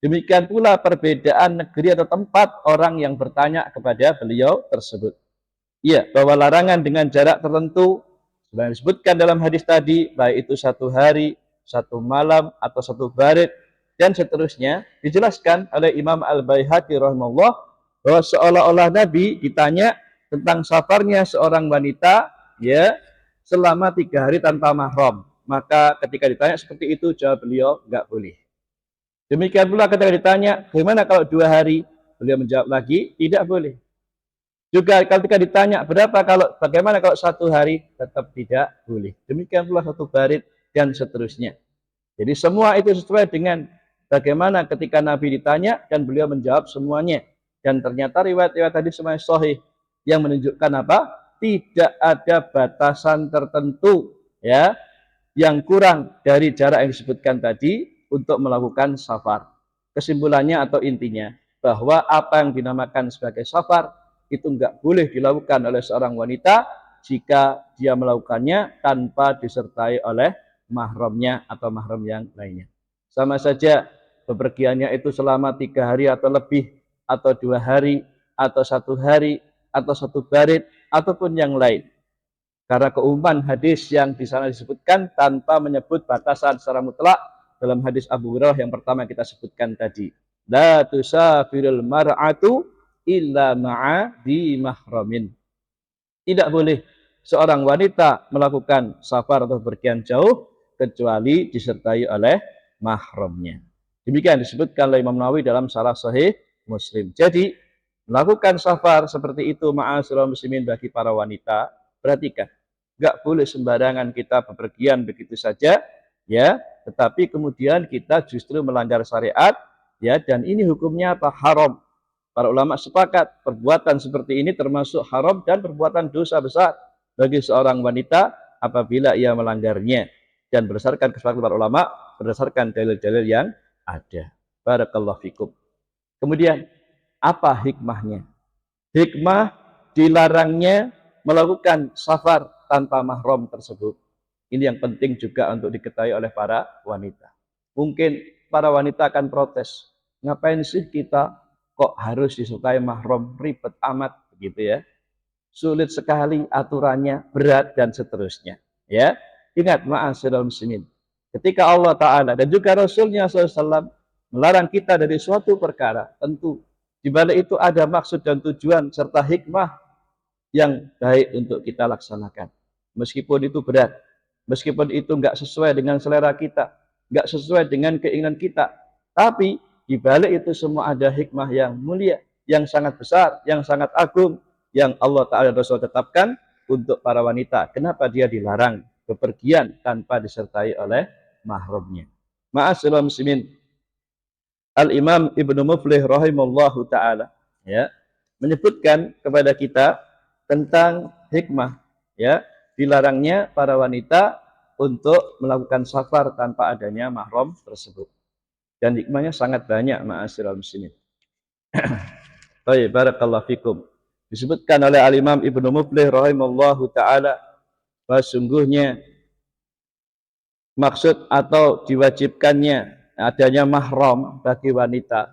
Demikian pula perbedaan negeri atau tempat orang yang bertanya kepada beliau tersebut. Ya, bahwa larangan dengan jarak tertentu sudah disebutkan dalam hadis tadi, baik itu 1 hari, 1 malam, atau 1 barit, dan seterusnya, dijelaskan oleh Imam Al-Baihaqi rahimahullah bahwa seolah-olah Nabi ditanya tentang safarnya seorang wanita, ya, selama 3 hari tanpa mahram. Maka ketika ditanya seperti itu, jawab beliau, enggak boleh. Demikian pula ketika ditanya, bagaimana kalau 2 hari? Beliau menjawab lagi, tidak boleh. Juga ketika ditanya bagaimana kalau 1 hari, tetap tidak boleh. Demikian pula 1 barit dan seterusnya. Jadi semua itu sesuai dengan bagaimana ketika Nabi ditanya dan beliau menjawab semuanya. Dan ternyata riwayat-riwayat tadi semuanya sahih yang menunjukkan apa? Tidak ada batasan tertentu ya yang kurang dari jarak yang disebutkan tadi untuk melakukan safar. Kesimpulannya atau intinya bahwa apa yang dinamakan sebagai safar itu enggak boleh dilakukan oleh seorang wanita jika dia melakukannya tanpa disertai oleh mahramnya atau mahram yang lainnya. Sama saja bepergiannya itu selama 3 hari atau lebih, atau 2 hari, atau 1 hari, atau 1 barit, ataupun yang lain. Karena keumuman hadis yang di sana disebutkan tanpa menyebut batasan secara mutlak dalam hadis Abu Hurairah yang pertama kita sebutkan tadi. La tusafirul mar'atu illa ma'a di mahramin. Tidak boleh seorang wanita melakukan safar atau berpergian jauh kecuali disertai oleh mahramnya. Demikian disebutkan oleh Imam Nawawi dalam Syarah Sahih Muslim. Jadi melakukan safar seperti itu ma'asyiral muslimin bagi para wanita, perhatikan, enggak boleh sembarangan kita bepergian begitu saja, ya, tetapi kemudian kita justru melanggar syariat, ya, dan ini hukumnya apa? Haram. Para ulama sepakat perbuatan seperti ini termasuk haram dan perbuatan dosa besar bagi seorang wanita apabila ia melanggarnya, dan berdasarkan kesepakatan para ulama, berdasarkan dalil-dalil yang ada. Barakallahu fikum. Kemudian apa hikmahnya? Hikmah dilarangnya melakukan safar tanpa mahram tersebut. Ini yang penting juga untuk diketahui oleh para wanita. Mungkin para wanita akan protes. Ngapain sih kita kok harus disertai mahram, ribet amat begitu ya. Sulit sekali aturannya, berat dan seterusnya. Ya, ingat ma'asyiral muslimin. Ketika Allah Ta'ala dan juga Rasulnya SAW melarang kita dari suatu perkara, tentu di balik itu ada maksud dan tujuan serta hikmah yang baik untuk kita laksanakan. Meskipun itu berat, meskipun itu enggak sesuai dengan selera kita, enggak sesuai dengan keinginan kita, tapi di balik itu semua ada hikmah yang mulia, yang sangat besar, yang sangat agung, yang Allah Ta'ala Rasul tetapkan untuk para wanita. Kenapa dia dilarang bepergian tanpa disertai oleh mahramnya? Ma'asyiral muslimin, Al-Imam Ibnu Muflih rahimallahu ta'ala ya, menyebutkan kepada kita tentang hikmah ya dilarangnya para wanita untuk melakukan safar tanpa adanya mahram tersebut. Dan hikmahnya sangat banyak ma'asyiral muslimin. Baik, barakallahu fikum. Disebutkan oleh Al-Imam Ibnu Muflih rahimallahu ta'ala bahwa sungguhnya maksud atau diwajibkannya adanya mahram bagi wanita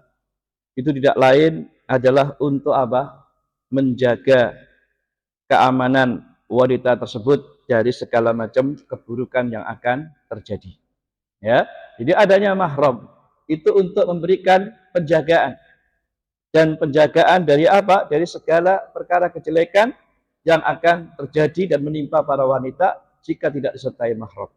itu tidak lain adalah untuk apa? Menjaga keamanan wanita tersebut dari segala macam keburukan yang akan terjadi. Ya, jadi adanya mahram itu untuk memberikan penjagaan, dan penjagaan dari apa? Dari segala perkara kejelekan yang akan terjadi dan menimpa para wanita jika tidak disertai mahram.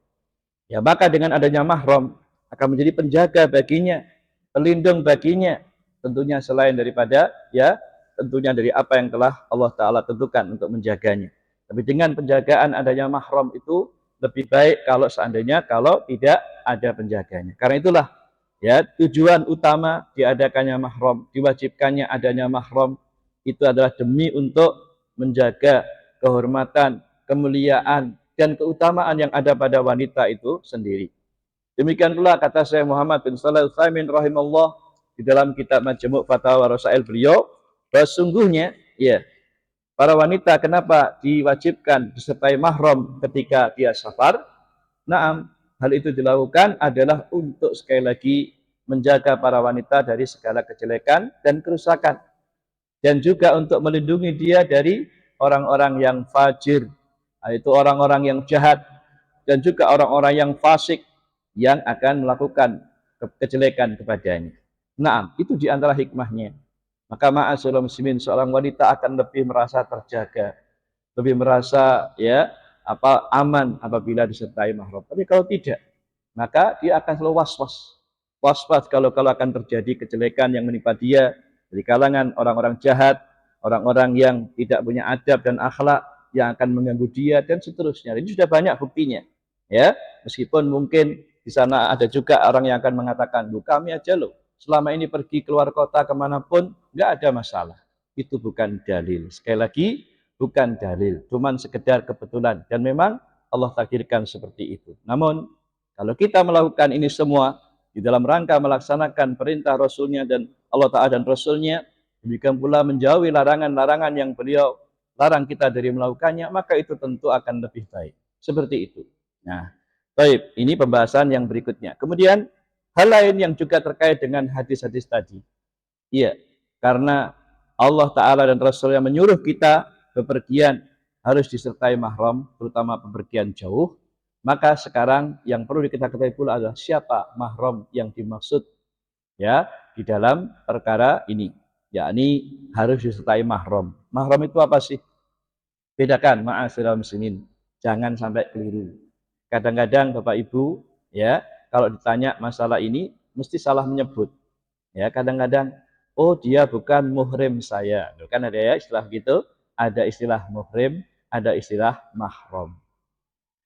Ya, maka dengan adanya mahram akan menjadi penjaga baginya, pelindung baginya, tentunya selain daripada ya tentunya dari apa yang telah Allah Ta'ala tentukan untuk menjaganya. Tapi dengan penjagaan adanya mahram itu lebih baik kalau seandainya kalau tidak ada penjaganya. Karena itulah ya tujuan utama diadakannya mahram, diwajibkannya adanya mahram itu adalah demi untuk menjaga kehormatan, kemuliaan dan keutamaan yang ada pada wanita itu sendiri. Demikian pula kata Syekh Muhammad bin Shalih Al-Utsaimin rahimahullah di dalam kitab Majmu' Fatawa Rasail beliau, bahwa sungguhnya ya para wanita kenapa diwajibkan disertai mahram ketika dia safar? Naam, hal itu dilakukan adalah untuk sekali lagi menjaga para wanita dari segala kejelekan dan kerusakan, dan juga untuk melindungi dia dari orang-orang yang fajir, yaitu orang-orang yang jahat, dan juga orang-orang yang fasik yang akan melakukan kejelekan kepadanya. Nah, itu diantara hikmahnya. Maka ma'asyiral muslimin, seorang wanita akan lebih merasa terjaga, lebih merasa ya aman apabila disertai mahram. Tapi kalau tidak, maka dia akan selalu was-was. Was-was kalau akan terjadi kejelekan yang menimpa dia dari kalangan orang-orang jahat, orang-orang yang tidak punya adab dan akhlak yang akan mengganggu dia dan seterusnya. Ini sudah banyak buktinya. Ya, meskipun mungkin di sana ada juga orang yang akan mengatakan, "Lu kami aja loh selama ini pergi keluar kota kemanapun, nggak ada masalah. Itu bukan dalil. Sekali lagi, bukan dalil. Cuman sekedar kebetulan. Dan memang Allah takdirkan seperti itu. Namun, kalau kita melakukan ini semua, di dalam rangka melaksanakan perintah Rasulnya dan Allah Ta'ala dan Rasulnya, demikian pula menjauhi larangan-larangan yang beliau larang kita dari melakukannya, maka itu tentu akan lebih baik. Seperti itu. Nah, baik, ini pembahasan yang berikutnya. Kemudian, hal lain yang juga terkait dengan hadis-hadis tadi. Iya, karena Allah Ta'ala dan Rasulnya menyuruh kita bepergian harus disertai mahram, terutama bepergian jauh. Maka sekarang yang perlu kita ketahui pula adalah siapa mahram yang dimaksud ya di dalam perkara ini, yakni harus disertai mahram. Mahram itu apa sih? Bedakan, ma'asyiral muslimin, jangan sampai keliru. Kadang-kadang Bapak Ibu ya kalau ditanya masalah ini mesti salah menyebut. Ya, kadang-kadang oh dia bukan muhrim saya. Kan ada ya istilah gitu, ada istilah muhrim, ada istilah mahram.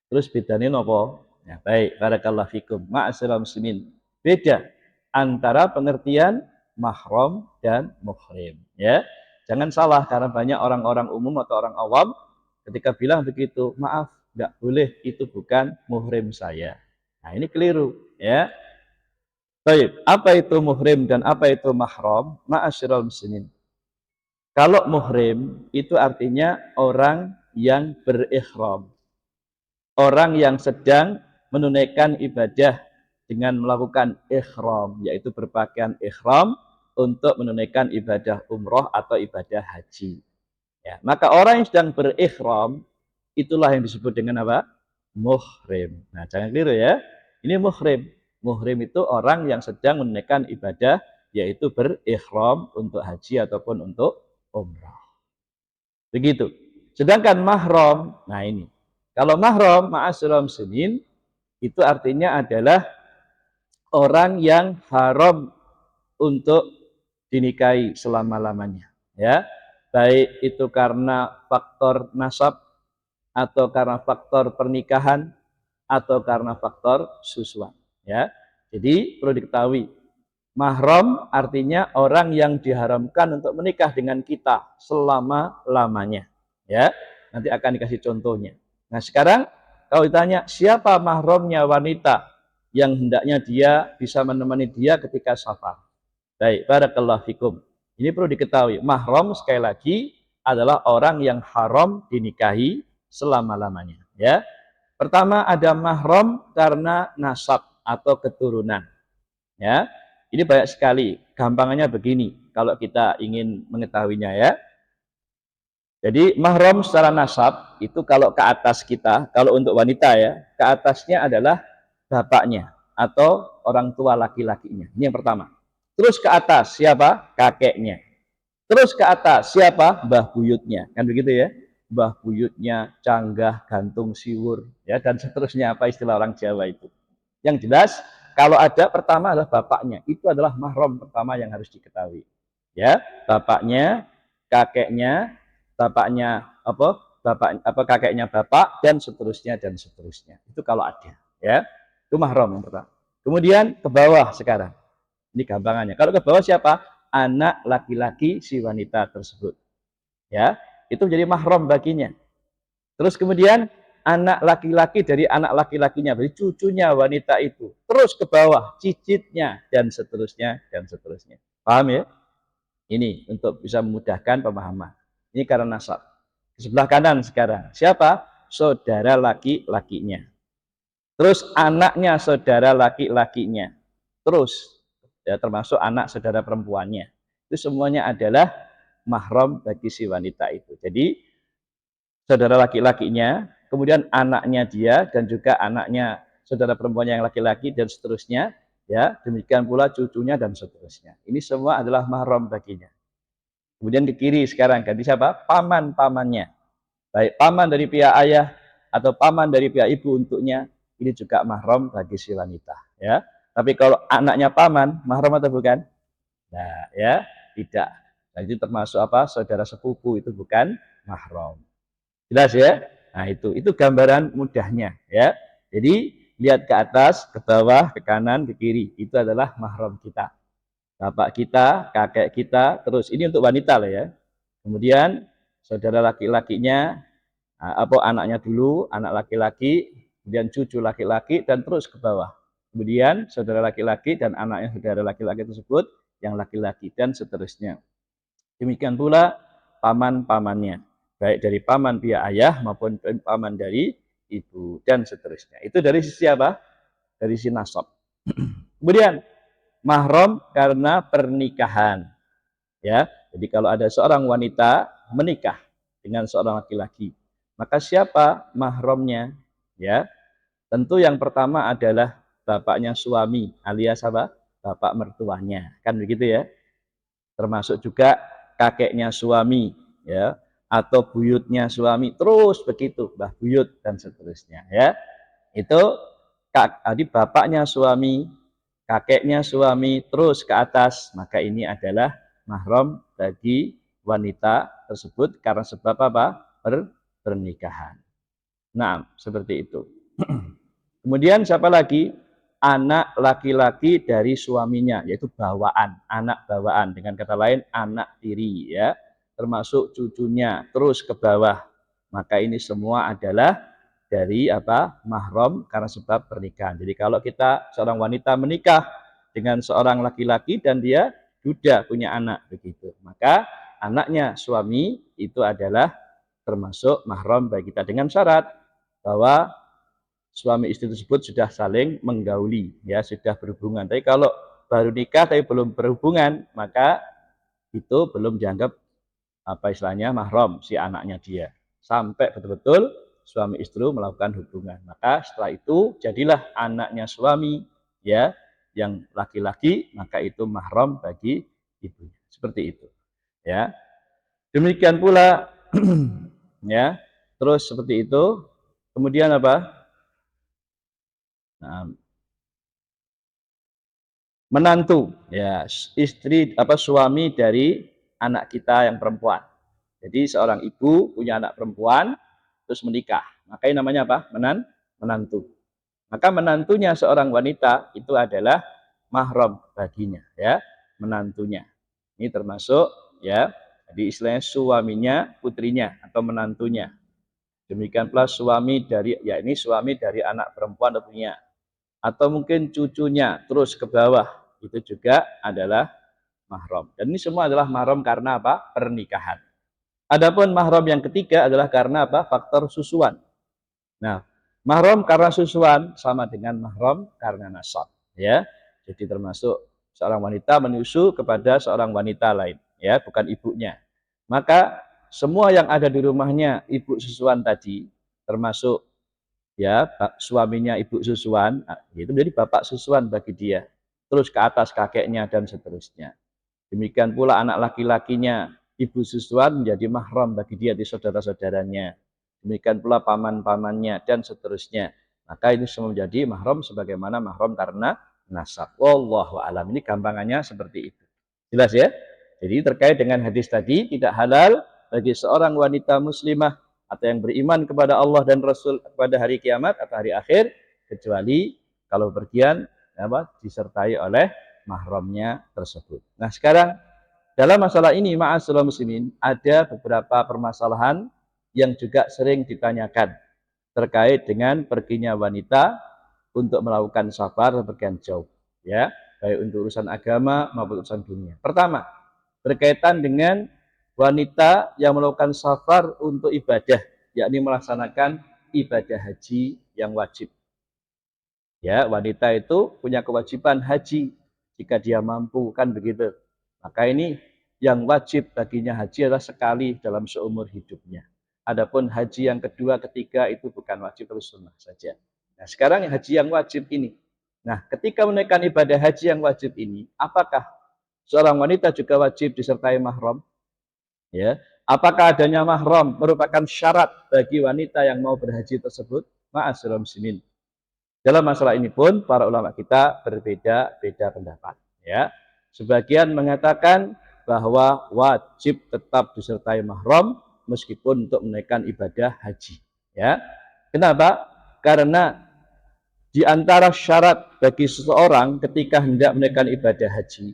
Terus bedanya nopo? Ya, baik, barakallahu fikum. Ma'asyiral muslimin. Beda antara pengertian mahram dan muhrim, ya. Jangan salah karena banyak orang-orang umum atau orang awam ketika bilang begitu, maaf, enggak boleh, itu bukan muhrim saya. Nah, ini keliru, ya. Baik, apa itu muhrim dan apa itu mahram? Ma'asyiral muslimin. Kalau muhrim itu artinya orang yang berikhram. Orang yang sedang menunaikan ibadah dengan melakukan ikhram, yaitu berpakaian ikhram untuk menunaikan ibadah umroh atau ibadah haji. Ya, maka orang yang sedang berikhram, itulah yang disebut dengan apa? Muhrim. Nah, jangan keliru ya. Ini muhrim. Muhrim itu orang yang sedang menunaikan ibadah, yaitu berikhram untuk haji ataupun untuk umrah. Begitu. Sedangkan mahram, nah ini. Kalau mahram, ma'asyiral muslimin, itu artinya adalah orang yang haram untuk dinikahi selama-lamanya. Ya, baik itu karena faktor nasab, atau karena faktor pernikahan, atau karena faktor susuan. Ya, jadi perlu diketahui, mahram artinya orang yang diharamkan untuk menikah dengan kita selama-lamanya. Ya, nanti akan dikasih contohnya. Nah sekarang kalau ditanya siapa mahramnya wanita yang hendaknya dia bisa menemani dia ketika safar. Baik, barakallahu fikum. Ini perlu diketahui, mahram sekali lagi adalah orang yang haram dinikahi selama-lamanya. Ya, pertama ada mahram karena nasab atau keturunan. Ya, ini banyak sekali. Gampangannya begini, kalau kita ingin mengetahuinya ya. Jadi mahram secara nasab itu kalau ke atas kita, kalau untuk wanita ya, ke atasnya adalah bapaknya atau orang tua laki-lakinya. Ini yang pertama. Terus ke atas siapa? Kakeknya. Terus ke atas siapa? Mbah buyutnya. Kan begitu ya? Mbah buyutnya, canggah, gantung siwur, ya dan seterusnya, apa istilah orang Jawa itu. Yang jelas kalau ada pertama adalah bapaknya. Itu adalah mahram pertama yang harus diketahui. Ya, bapaknya, kakeknya, bapaknya kakeknya bapak dan seterusnya dan seterusnya. Itu kalau ada, ya. Itu mahram yang pertama. Kemudian ke bawah sekarang. Ini gampangannya. Kalau ke bawah siapa? Anak laki-laki si wanita tersebut. Ya, itu menjadi mahram baginya. Terus kemudian anak laki-laki dari anak laki-lakinya, berarti cucunya wanita itu. Terus ke bawah, cicitnya dan seterusnya dan seterusnya. Paham ya? Ini untuk bisa memudahkan pemahaman. Ini karena nasab. Di sebelah kanan sekarang. Siapa? Saudara laki-lakinya. Terus anaknya saudara laki-lakinya. Terus ya termasuk anak saudara perempuannya. Itu semuanya adalah mahram bagi si wanita itu. Jadi saudara laki-lakinya, kemudian anaknya dia dan juga anaknya saudara perempuannya yang laki-laki dan seterusnya, ya, demikian pula cucunya dan seterusnya. Ini semua adalah mahram baginya. Kemudian ke kiri sekarang ganti siapa? Paman-pamannya. Baik paman dari pihak ayah atau paman dari pihak ibu untuknya, ini juga mahram bagi si wanita, ya. Tapi kalau anaknya paman, mahram atau bukan? Nah, ya, tidak. Nah, itu termasuk apa? Saudara sepupu, itu bukan mahram. Jelas ya? Nah, itu gambaran mudahnya, ya. Jadi lihat ke atas, ke bawah, ke kanan, ke kiri, itu adalah mahram kita. bapak kita, kakek kita, terus ini untuk wanita lah ya. Kemudian saudara laki-lakinya, apa anaknya dulu, anak laki-laki, kemudian cucu laki-laki, dan terus ke bawah. Kemudian saudara laki-laki dan anaknya saudara laki-laki tersebut, yang laki-laki, dan seterusnya. Demikian pula paman-pamannya, baik dari paman pihak ayah maupun paman dari ibu, dan seterusnya. Itu dari sisi apa? Dari sisi nasab. Kemudian mahram karena pernikahan. Ya, jadi kalau ada seorang wanita menikah dengan seorang laki-laki, maka siapa mahramnya? Ya, tentu yang pertama adalah bapaknya suami alias apa? Bapak mertuanya, kan begitu ya. Termasuk juga kakeknya suami, ya, atau buyutnya suami, terus begitu, mbah buyut dan seterusnya, ya. Itu tadi bapaknya suami, kakeknya suami, terus ke atas, maka ini adalah mahram bagi wanita tersebut karena sebab apa? Pernikahan. Nah, seperti itu. Kemudian siapa lagi? Anak laki-laki dari suaminya, yaitu bawaan, anak bawaan. Dengan kata lain, anak tiri, ya, termasuk cucunya, terus ke bawah. Maka ini semua adalah dari apa? Mahram karena sebab pernikahan. Jadi kalau kita seorang wanita menikah dengan seorang laki-laki dan dia duda punya anak begitu, maka anaknya suami itu adalah termasuk mahram bagi kita dengan syarat bahwa suami istri tersebut sudah saling menggauli, ya, sudah berhubungan. Tapi kalau baru nikah tapi belum berhubungan, maka itu belum dianggap apa istilahnya mahram si anaknya dia. Sampai betul-betul suami istri melakukan hubungan. Maka setelah itu jadilah anaknya suami, ya, yang laki-laki, maka itu mahram bagi ibunya. Seperti itu, ya. Demikian pula ya. Terus seperti itu. Kemudian apa? Nah, menantu, ya, istri apa suami dari anak kita yang perempuan. Jadi seorang ibu punya anak perempuan terus menikah, maka ini namanya apa? Menantu. Maka menantunya seorang wanita itu adalah mahram baginya, ya, menantunya. Ini termasuk, ya, jadi istilahnya suaminya putrinya atau menantunya. Demikian pula suami dari, ya, ini suami dari anak perempuan tentunya, atau mungkin cucunya terus ke bawah, itu juga adalah mahram. Dan ini semua adalah mahram karena apa? Pernikahan. Adapun mahram yang ketiga adalah karena apa? Faktor susuan. Nah, mahram karena susuan sama dengan mahram karena nasab, ya. Jadi termasuk seorang wanita menyusu kepada seorang wanita lain, ya, bukan ibunya. Maka semua yang ada di rumahnya ibu susuan tadi, termasuk, ya, suaminya ibu susuan, itu jadi bapak susuan bagi dia. Terus ke atas kakeknya dan seterusnya. Demikian pula anak laki-lakinya ibu susuan menjadi mahram bagi dia di saudara-saudaranya. Demikian pula paman-pamannya dan seterusnya. Maka ini semua menjadi mahram sebagaimana mahram karena nasab. Wallahu alam. Ini gampangannya seperti itu. Jelas ya? Jadi terkait dengan hadis tadi, tidak halal bagi seorang wanita muslimah atau yang beriman kepada Allah dan Rasul pada hari kiamat atau hari akhir, kecuali kalau pergian apa, disertai oleh mahramnya tersebut. Nah sekarang dalam masalah ini ma'asyiral muslimin ada beberapa permasalahan yang juga sering ditanyakan terkait dengan perginya wanita untuk melakukan safar berpergian jauh, ya, baik untuk urusan agama maupun urusan dunia. Pertama, berkaitan dengan wanita yang melakukan safar untuk ibadah, yakni melaksanakan ibadah haji yang wajib. Ya, wanita itu punya kewajiban haji jika dia mampu, kan begitu. Maka ini yang wajib baginya haji adalah sekali dalam seumur hidupnya. Adapun haji yang kedua, ketiga itu bukan wajib, tapi sunnah saja. Nah, sekarang haji yang wajib ini. Nah, ketika menaikkan ibadah haji yang wajib ini, apakah seorang wanita juga wajib disertai mahram? Ya, apakah adanya mahram merupakan syarat bagi wanita yang mau berhaji tersebut? Ma'asyiral muslimin. Dalam masalah ini pun para ulama kita berbeda-beda pendapat, ya. Sebagian mengatakan bahwa wajib tetap disertai mahram meskipun untuk menaikkan ibadah haji, ya. Kenapa? Karena di antara syarat bagi seseorang ketika hendak menaikkan ibadah haji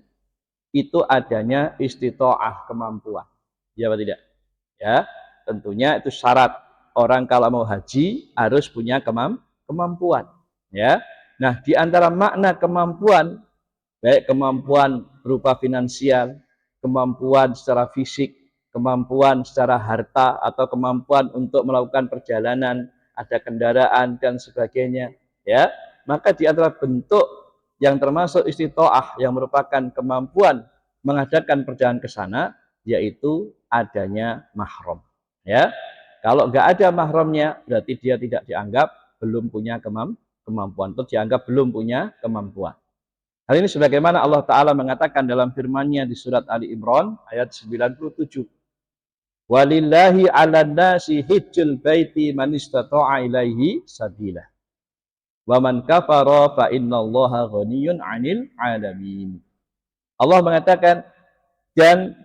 itu adanya istita'ah, kemampuan. Ya atau tidak? Ya, tentunya itu syarat orang kalau mau haji harus punya kemampuan. Ya. Nah, di antara makna kemampuan, baik kemampuan berupa finansial, kemampuan secara fisik, kemampuan secara harta, atau kemampuan untuk melakukan perjalanan, ada kendaraan dan sebagainya, ya. Maka di antara bentuk yang termasuk istita'ah yang merupakan kemampuan mengadakan perjalanan ke sana, yaitu adanya mahram, ya. Kalau nggak ada mahramnya, berarti dia tidak dianggap belum punya kemampuan, atau dianggap belum punya kemampuan. Hal ini sebagaimana Allah Ta'ala mengatakan dalam firman-Nya di surat Ali Imran ayat 97. Walillahi 'alan nasi hijjul baiti man istata'a ilaihi sabila. Wa man kafara fa innallaha ghaniyyun 'anil 'alamin. Allah mengatakan, dan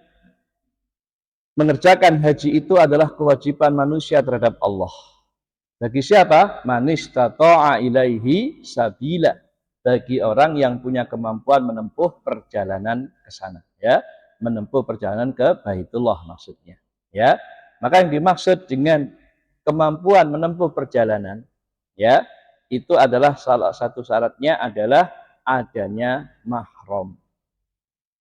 mengerjakan haji itu adalah kewajiban manusia terhadap Allah. Bagi siapa? Man istata'a ilaihi sabila. Bagi orang yang punya kemampuan menempuh perjalanan ke sana, ya, menempuh perjalanan ke Baitullah maksudnya, ya. Maka yang dimaksud dengan kemampuan menempuh perjalanan, ya, itu adalah salah satu syaratnya adalah adanya mahram.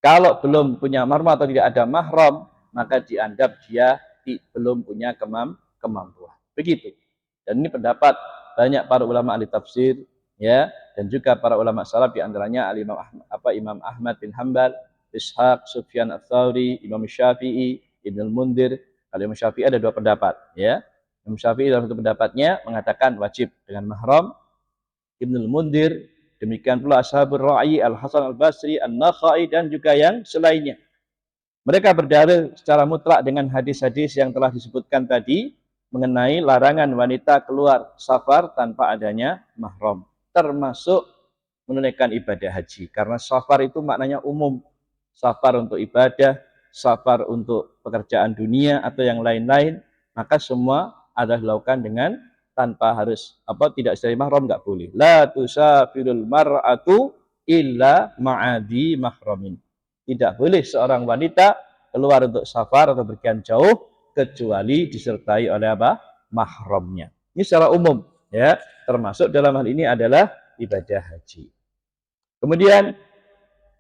Kalau belum punya mahram atau tidak ada mahram, maka dianggap dia belum punya kemampuan. Begitu. Dan ini pendapat banyak para ulama ahli tafsir, ya, dan juga para ulama salaf, di antaranya Imam Ahmad bin Hanbal, Ishaq, Sufyan Ats-Tsauri, Imam Syafi'i, Ibnu Mundir. Kalau Imam Syafi'i ada dua pendapat, ya. Imam Syafi'i dalam satu pendapatnya mengatakan wajib dengan mahram. Ibnu Mundir, demikian pula Ashabur Ra'i, Al-Hasan Al-Basri, An-Nakhai, dan juga yang selainnya. Mereka berdalil secara mutlak dengan hadis-hadis yang telah disebutkan tadi mengenai larangan wanita keluar safar tanpa adanya mahram, termasuk menunaikan ibadah haji. Karena safar itu maknanya umum. Safar untuk ibadah, safar untuk pekerjaan dunia atau yang lain-lain, maka semua adalah dilakukan dengan tanpa harus tidak istri mahram, nggak boleh. La tusafirul mar'atu illa ma'adi mahramin. Tidak boleh seorang wanita keluar untuk safar atau berpergian jauh kecuali disertai oleh apa? Mahramnya. Ini secara umum, ya. Termasuk dalam hal ini adalah ibadah haji. Kemudian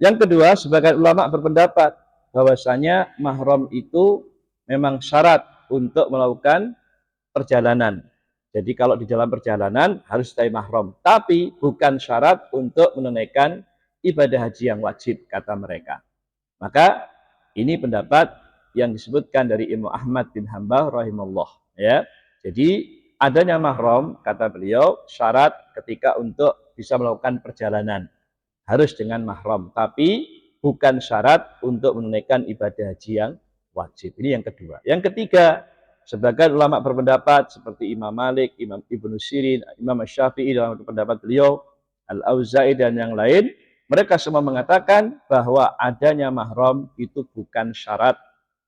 yang kedua, sebagian ulama berpendapat bahwasanya mahram itu memang syarat untuk melakukan perjalanan. Jadi kalau di dalam perjalanan harus stay mahram, tapi bukan syarat untuk menunaikan ibadah haji yang wajib, kata mereka. Maka ini pendapat yang disebutkan dari Imam Ahmad bin Hanbal rahimahullah, ya. Jadi adanya mahram, kata beliau, syarat ketika untuk bisa melakukan perjalanan harus dengan mahram, tapi bukan syarat untuk menunaikan ibadah haji yang wajib. Ini yang kedua. Yang ketiga, sebagian ulama berpendapat seperti Imam Malik, Imam Ibnu Sirin, Imam Syafi'i dalam pendapat beliau, Al-Auza'i dan yang lain, mereka semua mengatakan bahwa adanya mahram itu bukan syarat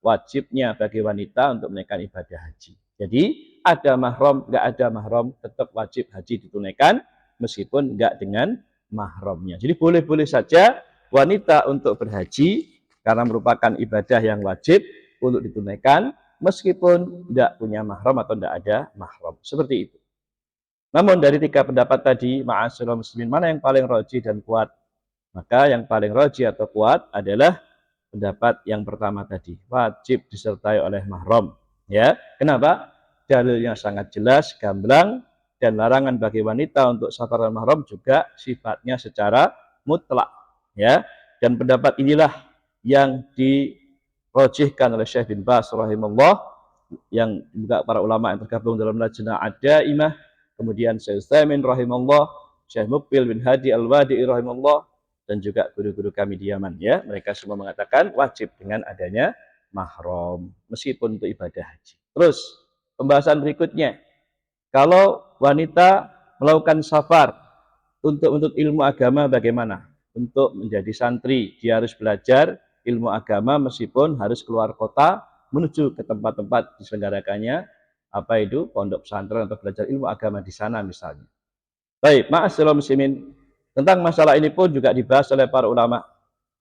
wajibnya bagi wanita untuk menunaikan ibadah haji. Jadi ada mahram, nggak ada mahram, tetap wajib haji ditunaikan meskipun nggak dengan mahramnya. Jadi boleh-boleh saja wanita untuk berhaji karena merupakan ibadah yang wajib untuk ditunaikan meskipun tidak punya mahram atau tidak ada mahram. Seperti itu. Namun dari tiga pendapat tadi, ma'asyiral muslimin, mana yang paling rajih dan kuat? Maka yang paling rajih atau kuat adalah pendapat yang pertama tadi, wajib disertai oleh mahram. Ya, kenapa? Dalilnya sangat jelas, gamblang, dan larangan bagi wanita untuk safar dan mahram juga sifatnya secara mutlak. Ya, dan pendapat inilah yang dirojihkan oleh Syekh bin Baz rahimahullah, yang juga para ulama yang tergabung dalam Lajnah Ad-Daimah, kemudian Syekh Utsaimin rahimahullah, Syekh Muqbil bin Hadi Al-Wadi'i rahimahullah, dan juga guru-guru kami di Yaman, ya. Mereka semua mengatakan wajib dengan adanya mahram meskipun untuk ibadah haji. Terus pembahasan berikutnya, kalau wanita melakukan safar untuk ilmu agama bagaimana? Untuk menjadi santri, dia harus belajar ilmu agama meskipun harus keluar kota menuju ke tempat-tempat diselenggarakannya pondok pesantren atau belajar ilmu agama di sana misalnya. Baik, ma'asyiral muslimin, tentang masalah ini pun juga dibahas oleh para ulama.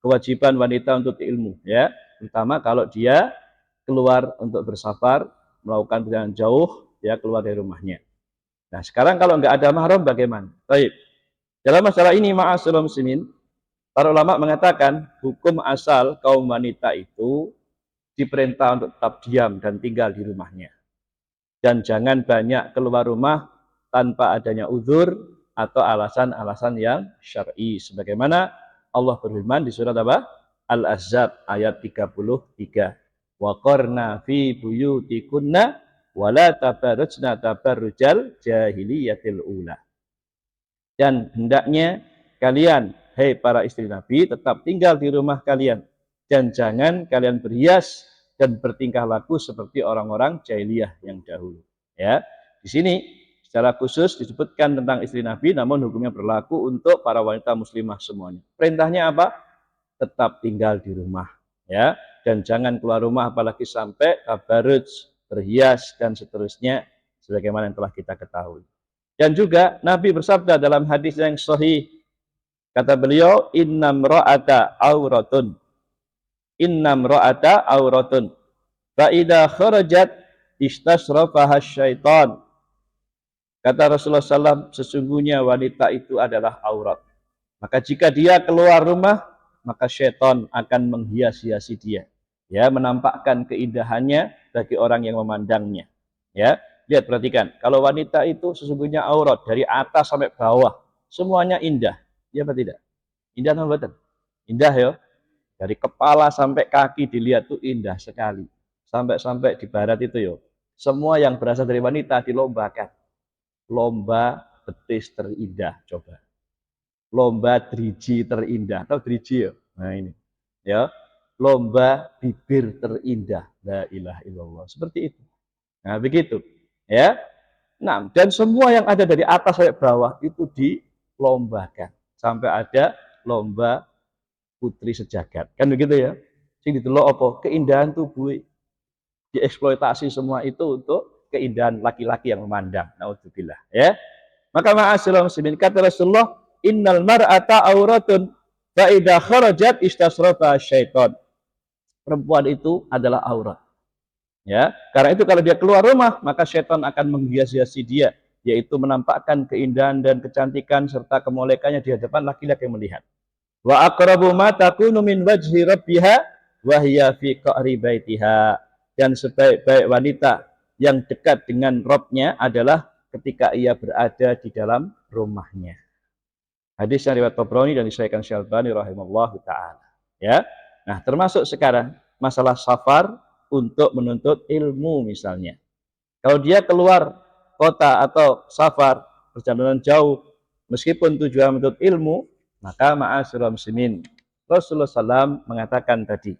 kewajiban wanita untuk ilmu, ya, terutama kalau dia keluar untuk bersafar, melakukan perjalanan jauh, ya, keluar dari rumahnya. Nah, sekarang kalau nggak ada mahram bagaimana? Baik. Dalam masalah ini, ma'asyiral muslimin, para ulama mengatakan hukum asal kaum wanita itu diperintah untuk tetap diam dan tinggal di rumahnya. Dan jangan banyak keluar rumah tanpa adanya uzur atau alasan-alasan yang syar'i. Sebagaimana Allah berfirman di surat apa? Al-Ahzab ayat 33. Wa qarna fi buyutikunna wa la tabarrujna tabarrujal jahiliyatil ula. Dan hendaknya kalian, hei para istri Nabi, tetap tinggal di rumah kalian dan jangan kalian berhias dan bertingkah laku seperti orang-orang jahiliyah yang dahulu. Ya, di sini secara khusus disebutkan tentang istri Nabi, namun hukumnya berlaku untuk para wanita muslimah semuanya. Perintahnya apa? Tetap tinggal di rumah, ya, dan jangan keluar rumah apalagi sampai tabarruj, berhias dan seterusnya, sebagaimana yang telah kita ketahui. Dan juga Nabi bersabda dalam hadis yang sahih, kata beliau, innam ra'ata auratun, innam ra'ata auratun, fa idza kharajat istasrafaha syaitan. Kata Rasulullah SAW, sesungguhnya wanita itu adalah aurat. Maka jika dia keluar rumah, maka syaitan akan menghias-hiasi dia, ya, menampakkan keindahannya bagi orang yang memandangnya. Ya, lihat, perhatikan, kalau wanita itu sesungguhnya aurat dari atas sampai bawah, semuanya indah, ya apa tidak? Indah atau betul? Indah, ya. Dari kepala sampai kaki dilihat tuh indah sekali. Sampai-sampai di barat itu, yo, semua yang berasal dari wanita dilombakan. Lomba betis terindah, coba. Lomba driji terindah, atau driji, ya. Nah ini, ya, lomba bibir terindah, la ilaha illallah, seperti itu. Nah begitu, ya. Nah, dan semua yang ada dari atas sampai bawah itu dilombakan sampai ada lomba putri sejagat, kan begitu, ya. Sing didelok apa? Keindahan tubuh, dieksploitasi semua itu untuk keindahan laki-laki yang memandang. Naudzubillah, ya. Maka ma'asyiral muslimin, kata Rasulullah, innal mar'ata auratun fa idza kharajat istasrafa syaitan. Perempuan itu adalah aurat. Ya, karena itu kalau dia keluar rumah, maka syaitan akan menghias-hiasi dia, yaitu menampakkan keindahan dan kecantikan serta kemolekannya di hadapan laki-laki yang melihat. Wa aqrabu ma takunu min wajhi rabbiha wa hiya fi qa'ri baitiha. Dan sebaik-baik wanita yang dekat dengan Rabb-nya adalah ketika ia berada di dalam rumahnya. Hadis yang riwayat Tabrani dan disahihkan Syalbani rahimallahu taala. Ya. Nah, termasuk sekarang masalah safar untuk menuntut ilmu misalnya. Kalau dia keluar kota atau safar perjalanan jauh meskipun tujuan menuntut ilmu, maka ma'asyiral muslimin, Rasulullah SAW mengatakan tadi,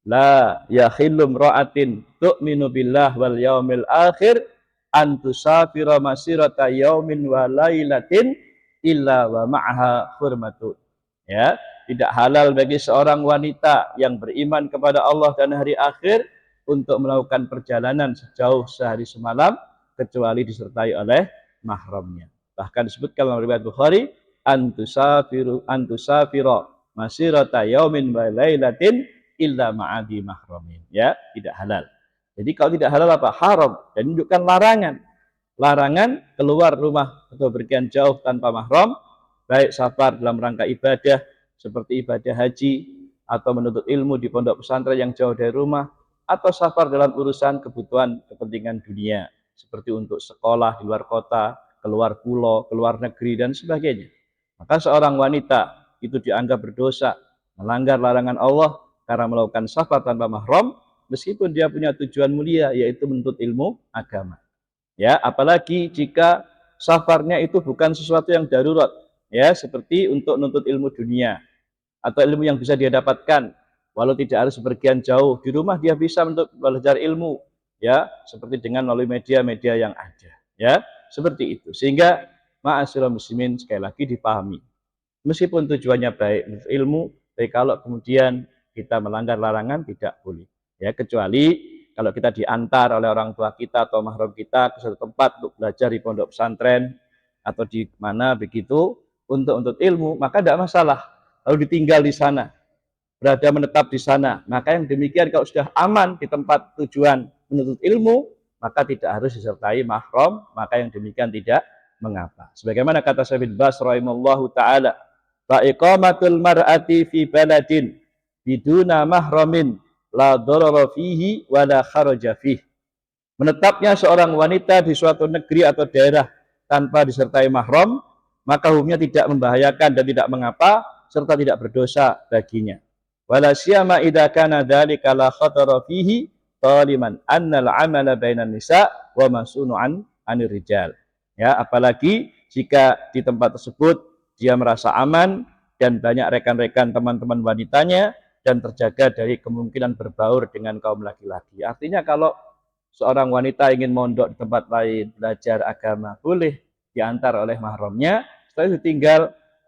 la yakhillum ra'atin tu'minu billah wal yaumil akhir an tusafira masirata yaumin wa lailatin illa wa ma'aha hurmatun. Ya, tidak halal bagi seorang wanita yang beriman kepada Allah dan hari akhir untuk melakukan perjalanan sejauh sehari semalam kecuali disertai oleh mahramnya. Bahkan disebutkan dalam riwayat Bukhari, antusafira masirata yaumin wa lailatin illa ma'adi mahramin. Ya, tidak halal. Jadi kalau tidak halal apa? Haram. Dan menunjukkan larangan. Larangan keluar rumah atau berpergian jauh tanpa mahram, baik safar dalam rangka ibadah seperti ibadah haji atau menuntut ilmu di pondok pesantren yang jauh dari rumah, atau safar dalam urusan kebutuhan kepentingan dunia seperti untuk sekolah di luar kota, keluar pulau, keluar negeri dan sebagainya. Maka seorang wanita itu dianggap berdosa, melanggar larangan Allah karena melakukan safar tanpa mahram meskipun dia punya tujuan mulia yaitu menuntut ilmu agama. Ya, apalagi jika safarnya itu bukan sesuatu yang darurat, ya, seperti untuk menuntut ilmu dunia atau ilmu yang bisa dia dapatkan walau tidak harus berpergian jauh, di rumah dia bisa untuk belajar ilmu, ya, seperti dengan melalui media-media yang ada, ya, seperti itu. Sehingga ma'asyiral muslimin, sekali lagi dipahami, meskipun tujuannya baik ilmu, tapi kalau kemudian kita melanggar larangan tidak boleh, ya, kecuali kalau kita diantar oleh orang tua kita atau mahram kita ke suatu tempat untuk belajar di pondok pesantren atau di mana begitu untuk ilmu, maka tidak masalah lalu ditinggal di sana. berada menetap di sana. Maka yang demikian kalau sudah aman di tempat tujuan menuntut ilmu, maka tidak harus disertai mahram, maka yang demikian tidak mengapa. Sebagaimana kata Syekh bin Baz rahimallahu taala, fa iqamatul mar'ati fi baladin biduna mahramin la darara fihi wa la kharaja fihi. Menetapnya seorang wanita di suatu negeri atau daerah tanpa disertai mahram, maka hukumnya tidak membahayakan dan tidak mengapa serta tidak berdosa baginya. Wala siyama idza kana dzalika la khatara fihi taliman annal amala bainan nisa wa masunu anir rijal. Ya, apalagi jika di tempat tersebut dia merasa aman dan banyak rekan-rekan teman-teman wanitanya dan terjaga dari kemungkinan berbaur dengan kaum laki-laki. Artinya kalau seorang wanita ingin mondok di tempat lain, belajar agama, boleh diantar oleh mahramnya. Setelah itu tinggal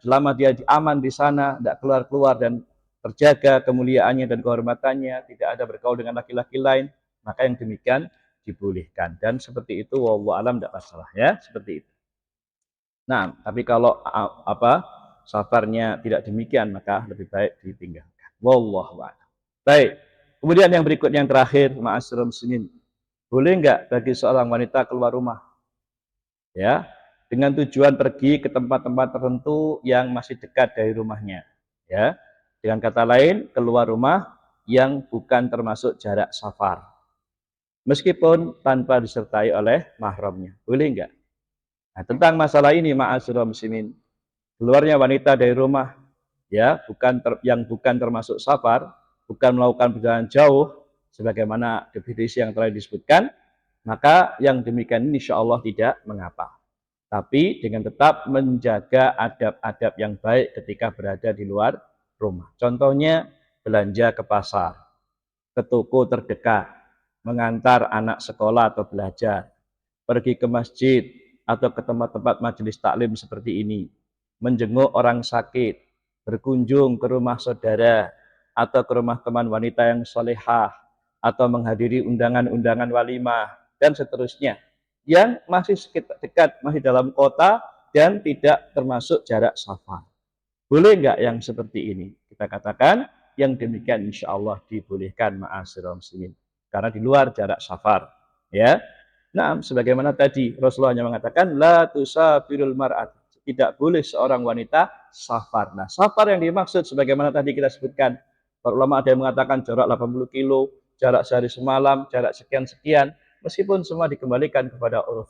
selama dia aman di sana, tidak keluar-keluar dan terjaga kemuliaannya dan kehormatannya, tidak ada bergaul dengan laki-laki lain, maka yang demikian dibolehkan. Dan seperti itu, wallahu alam, tidak masalah ya, seperti itu. Nah, tapi kalau safarnya tidak demikian, maka lebih baik ditinggalkan. Wallahu a'lam. Baik. Kemudian yang berikutnya yang terakhir, ma'asyiral muslimin. Boleh enggak bagi seorang wanita keluar rumah? Ya, dengan tujuan pergi ke tempat-tempat tertentu yang masih dekat dari rumahnya. Ya, dengan kata lain, keluar rumah yang bukan termasuk jarak safar. Meskipun tanpa disertai oleh mahramnya. Boleh enggak? Nah, tentang masalah ini, ma'asyiral muslimin, keluarnya wanita dari rumah ya, yang bukan termasuk safar, bukan melakukan perjalanan jauh, sebagaimana definisi yang telah disebutkan, maka yang demikian ini insya Allah tidak mengapa. Tapi dengan tetap menjaga adab-adab yang baik ketika berada di luar rumah. Contohnya belanja ke pasar, ke toko terdekat, mengantar anak sekolah atau belajar, pergi ke masjid atau ke tempat-tempat majelis taklim seperti ini, menjenguk orang sakit, berkunjung ke rumah saudara atau ke rumah teman wanita yang solehah, atau menghadiri undangan-undangan walimah, dan seterusnya, yang masih dekat, masih dalam kota, dan tidak termasuk jarak safar. Boleh enggak yang seperti ini? Kita katakan yang demikian insya Allah dibolehkan, ma'asyiral muslimin, karena di luar jarak safar. Ya, nah, sebagaimana tadi Rasulullah hanya mengatakan la tusafirul mar'at, tidak boleh seorang wanita safar. Nah, safar yang dimaksud sebagaimana tadi kita sebutkan, para ulama ada yang mengatakan jarak 80 kilo, jarak sehari semalam, jarak sekian-sekian, meskipun semua dikembalikan kepada uruf.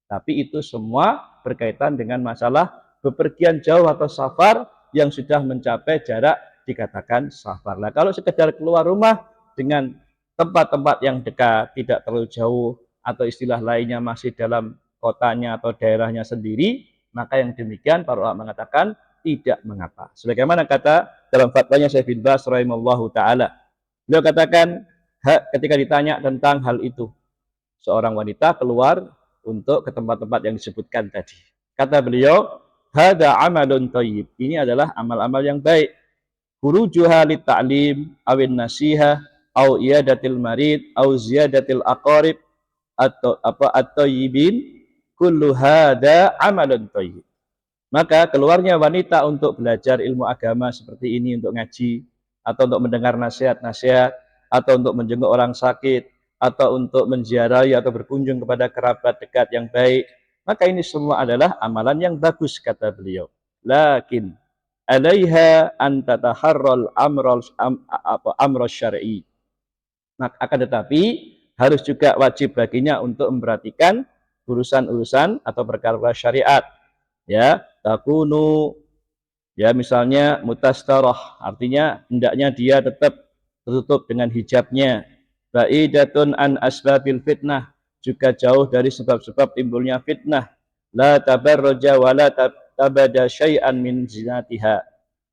Tapi itu semua berkaitan dengan masalah bepergian jauh atau safar yang sudah mencapai jarak dikatakan safar. Nah, kalau sekedar keluar rumah dengan tempat-tempat yang dekat, tidak terlalu jauh, atau istilah lainnya masih dalam kotanya atau daerahnya sendiri, maka yang demikian para ulama mengatakan tidak mengapa. Sebagaimana kata dalam fatwanya Syekh bin Baz rahimallahu taala. Beliau katakan ketika ditanya tentang hal itu, seorang wanita keluar untuk ke tempat-tempat yang disebutkan tadi. Kata beliau, hada amalun thayyib. Ini adalah amal-amal yang baik. Khurujuha lit ta'lim awin nasiha au iyadatil marid au ziyadatil aqarib atau at-thayyibin, kullu hada amalun thayyib. Maka keluarnya wanita untuk belajar ilmu agama seperti ini, untuk ngaji atau untuk mendengar nasihat-nasihat atau untuk menjenguk orang sakit atau untuk menziarahi atau berkunjung kepada kerabat dekat yang baik, maka ini semua adalah amalan yang bagus, kata beliau. Lakin alaiha an tataharral amral syar'i. Nah, akan tetapi harus juga wajib baginya untuk memperhatikan urusan-urusan atau perkara syariat. Ya, takunu, ya misalnya mutastarah, artinya hendaknya dia tetap tertutup dengan hijabnya. Ba'idatun an asbabil fitnah, juga jauh dari sebab-sebab timbulnya fitnah. La tabarraja wa la tabada syai'an min zinatiha.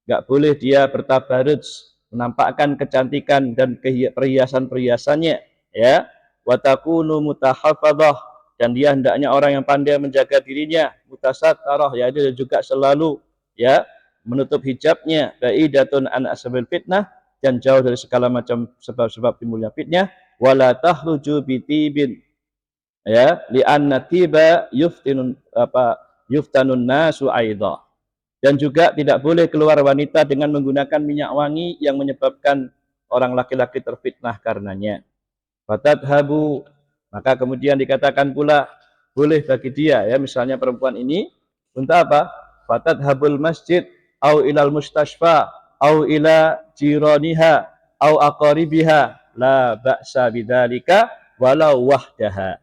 Enggak boleh dia bertabarruj, menampakkan kecantikan dan perhiasan-perhiasannya, ya. Wa takunu mutahaffadah, dan dia hendaknya orang yang pandai menjaga dirinya, mutasatarah, ya, dia juga selalu ya menutup hijabnya. Ba'idatun an asbabil fitnah, dan jauh dari segala macam sebab-sebab timbulnya fitnah. Wala tahruju bitibin, ya, li'anna tiba yuftanun nasu aidha. Dan juga tidak boleh keluar wanita dengan menggunakan minyak wangi yang menyebabkan orang laki-laki terfitnah karenanya. Fatadhabu, maka kemudian dikatakan pula boleh bagi dia, ya, misalnya perempuan ini untuk apa? Fatadhabul masjid au ilal mustashfa au ila jiraniha au aqaribiha la ba'sa bidzalika walau wahdaha.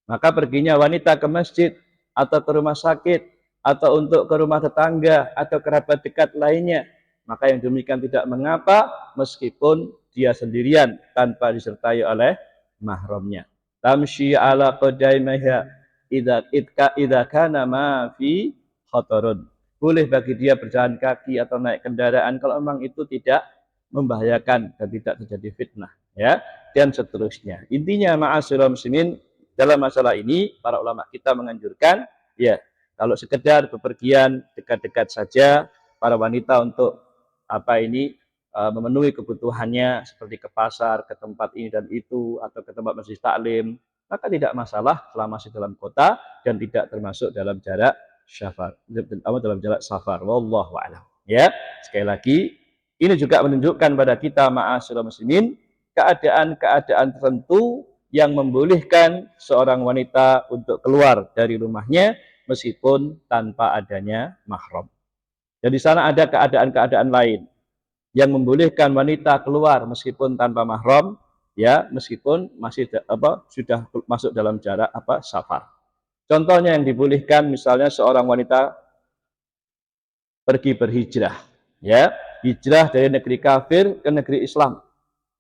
Maka perginya wanita ke masjid atau ke rumah sakit atau untuk ke rumah tetangga atau kerabat dekat lainnya, maka yang demikian tidak mengapa meskipun dia sendirian tanpa disertai oleh mahramnya. Tamshi ala qadaimaiha idza kana ma fi khatarun. Boleh bagi dia berjalan kaki atau naik kendaraan kalau memang itu tidak membahayakan dan tidak terjadi fitnah, ya, dan seterusnya. Intinya ma'asyiral muslimin, dalam masalah ini para ulama kita menganjurkan, ya, kalau sekedar bepergian dekat-dekat saja para wanita untuk apa ini memenuhi kebutuhannya seperti ke pasar, ke tempat ini dan itu atau ke tempat masjid taklim, maka tidak masalah selama masih dalam kota dan tidak termasuk dalam jarak safar, dalam jarak safar. Wallahu a'lam. Ya, sekali lagi ini juga menunjukkan pada kita ma'asyiral muslimin keadaan-keadaan tertentu yang membolehkan seorang wanita untuk keluar dari rumahnya meskipun tanpa adanya mahram. Dan di sana ada keadaan-keadaan lain yang membolehkan wanita keluar meskipun tanpa mahram, ya, meskipun masih sudah masuk dalam jarak safar. Contohnya yang dibolehkan misalnya seorang wanita pergi berhijrah, ya, hijrah dari negeri kafir ke negeri Islam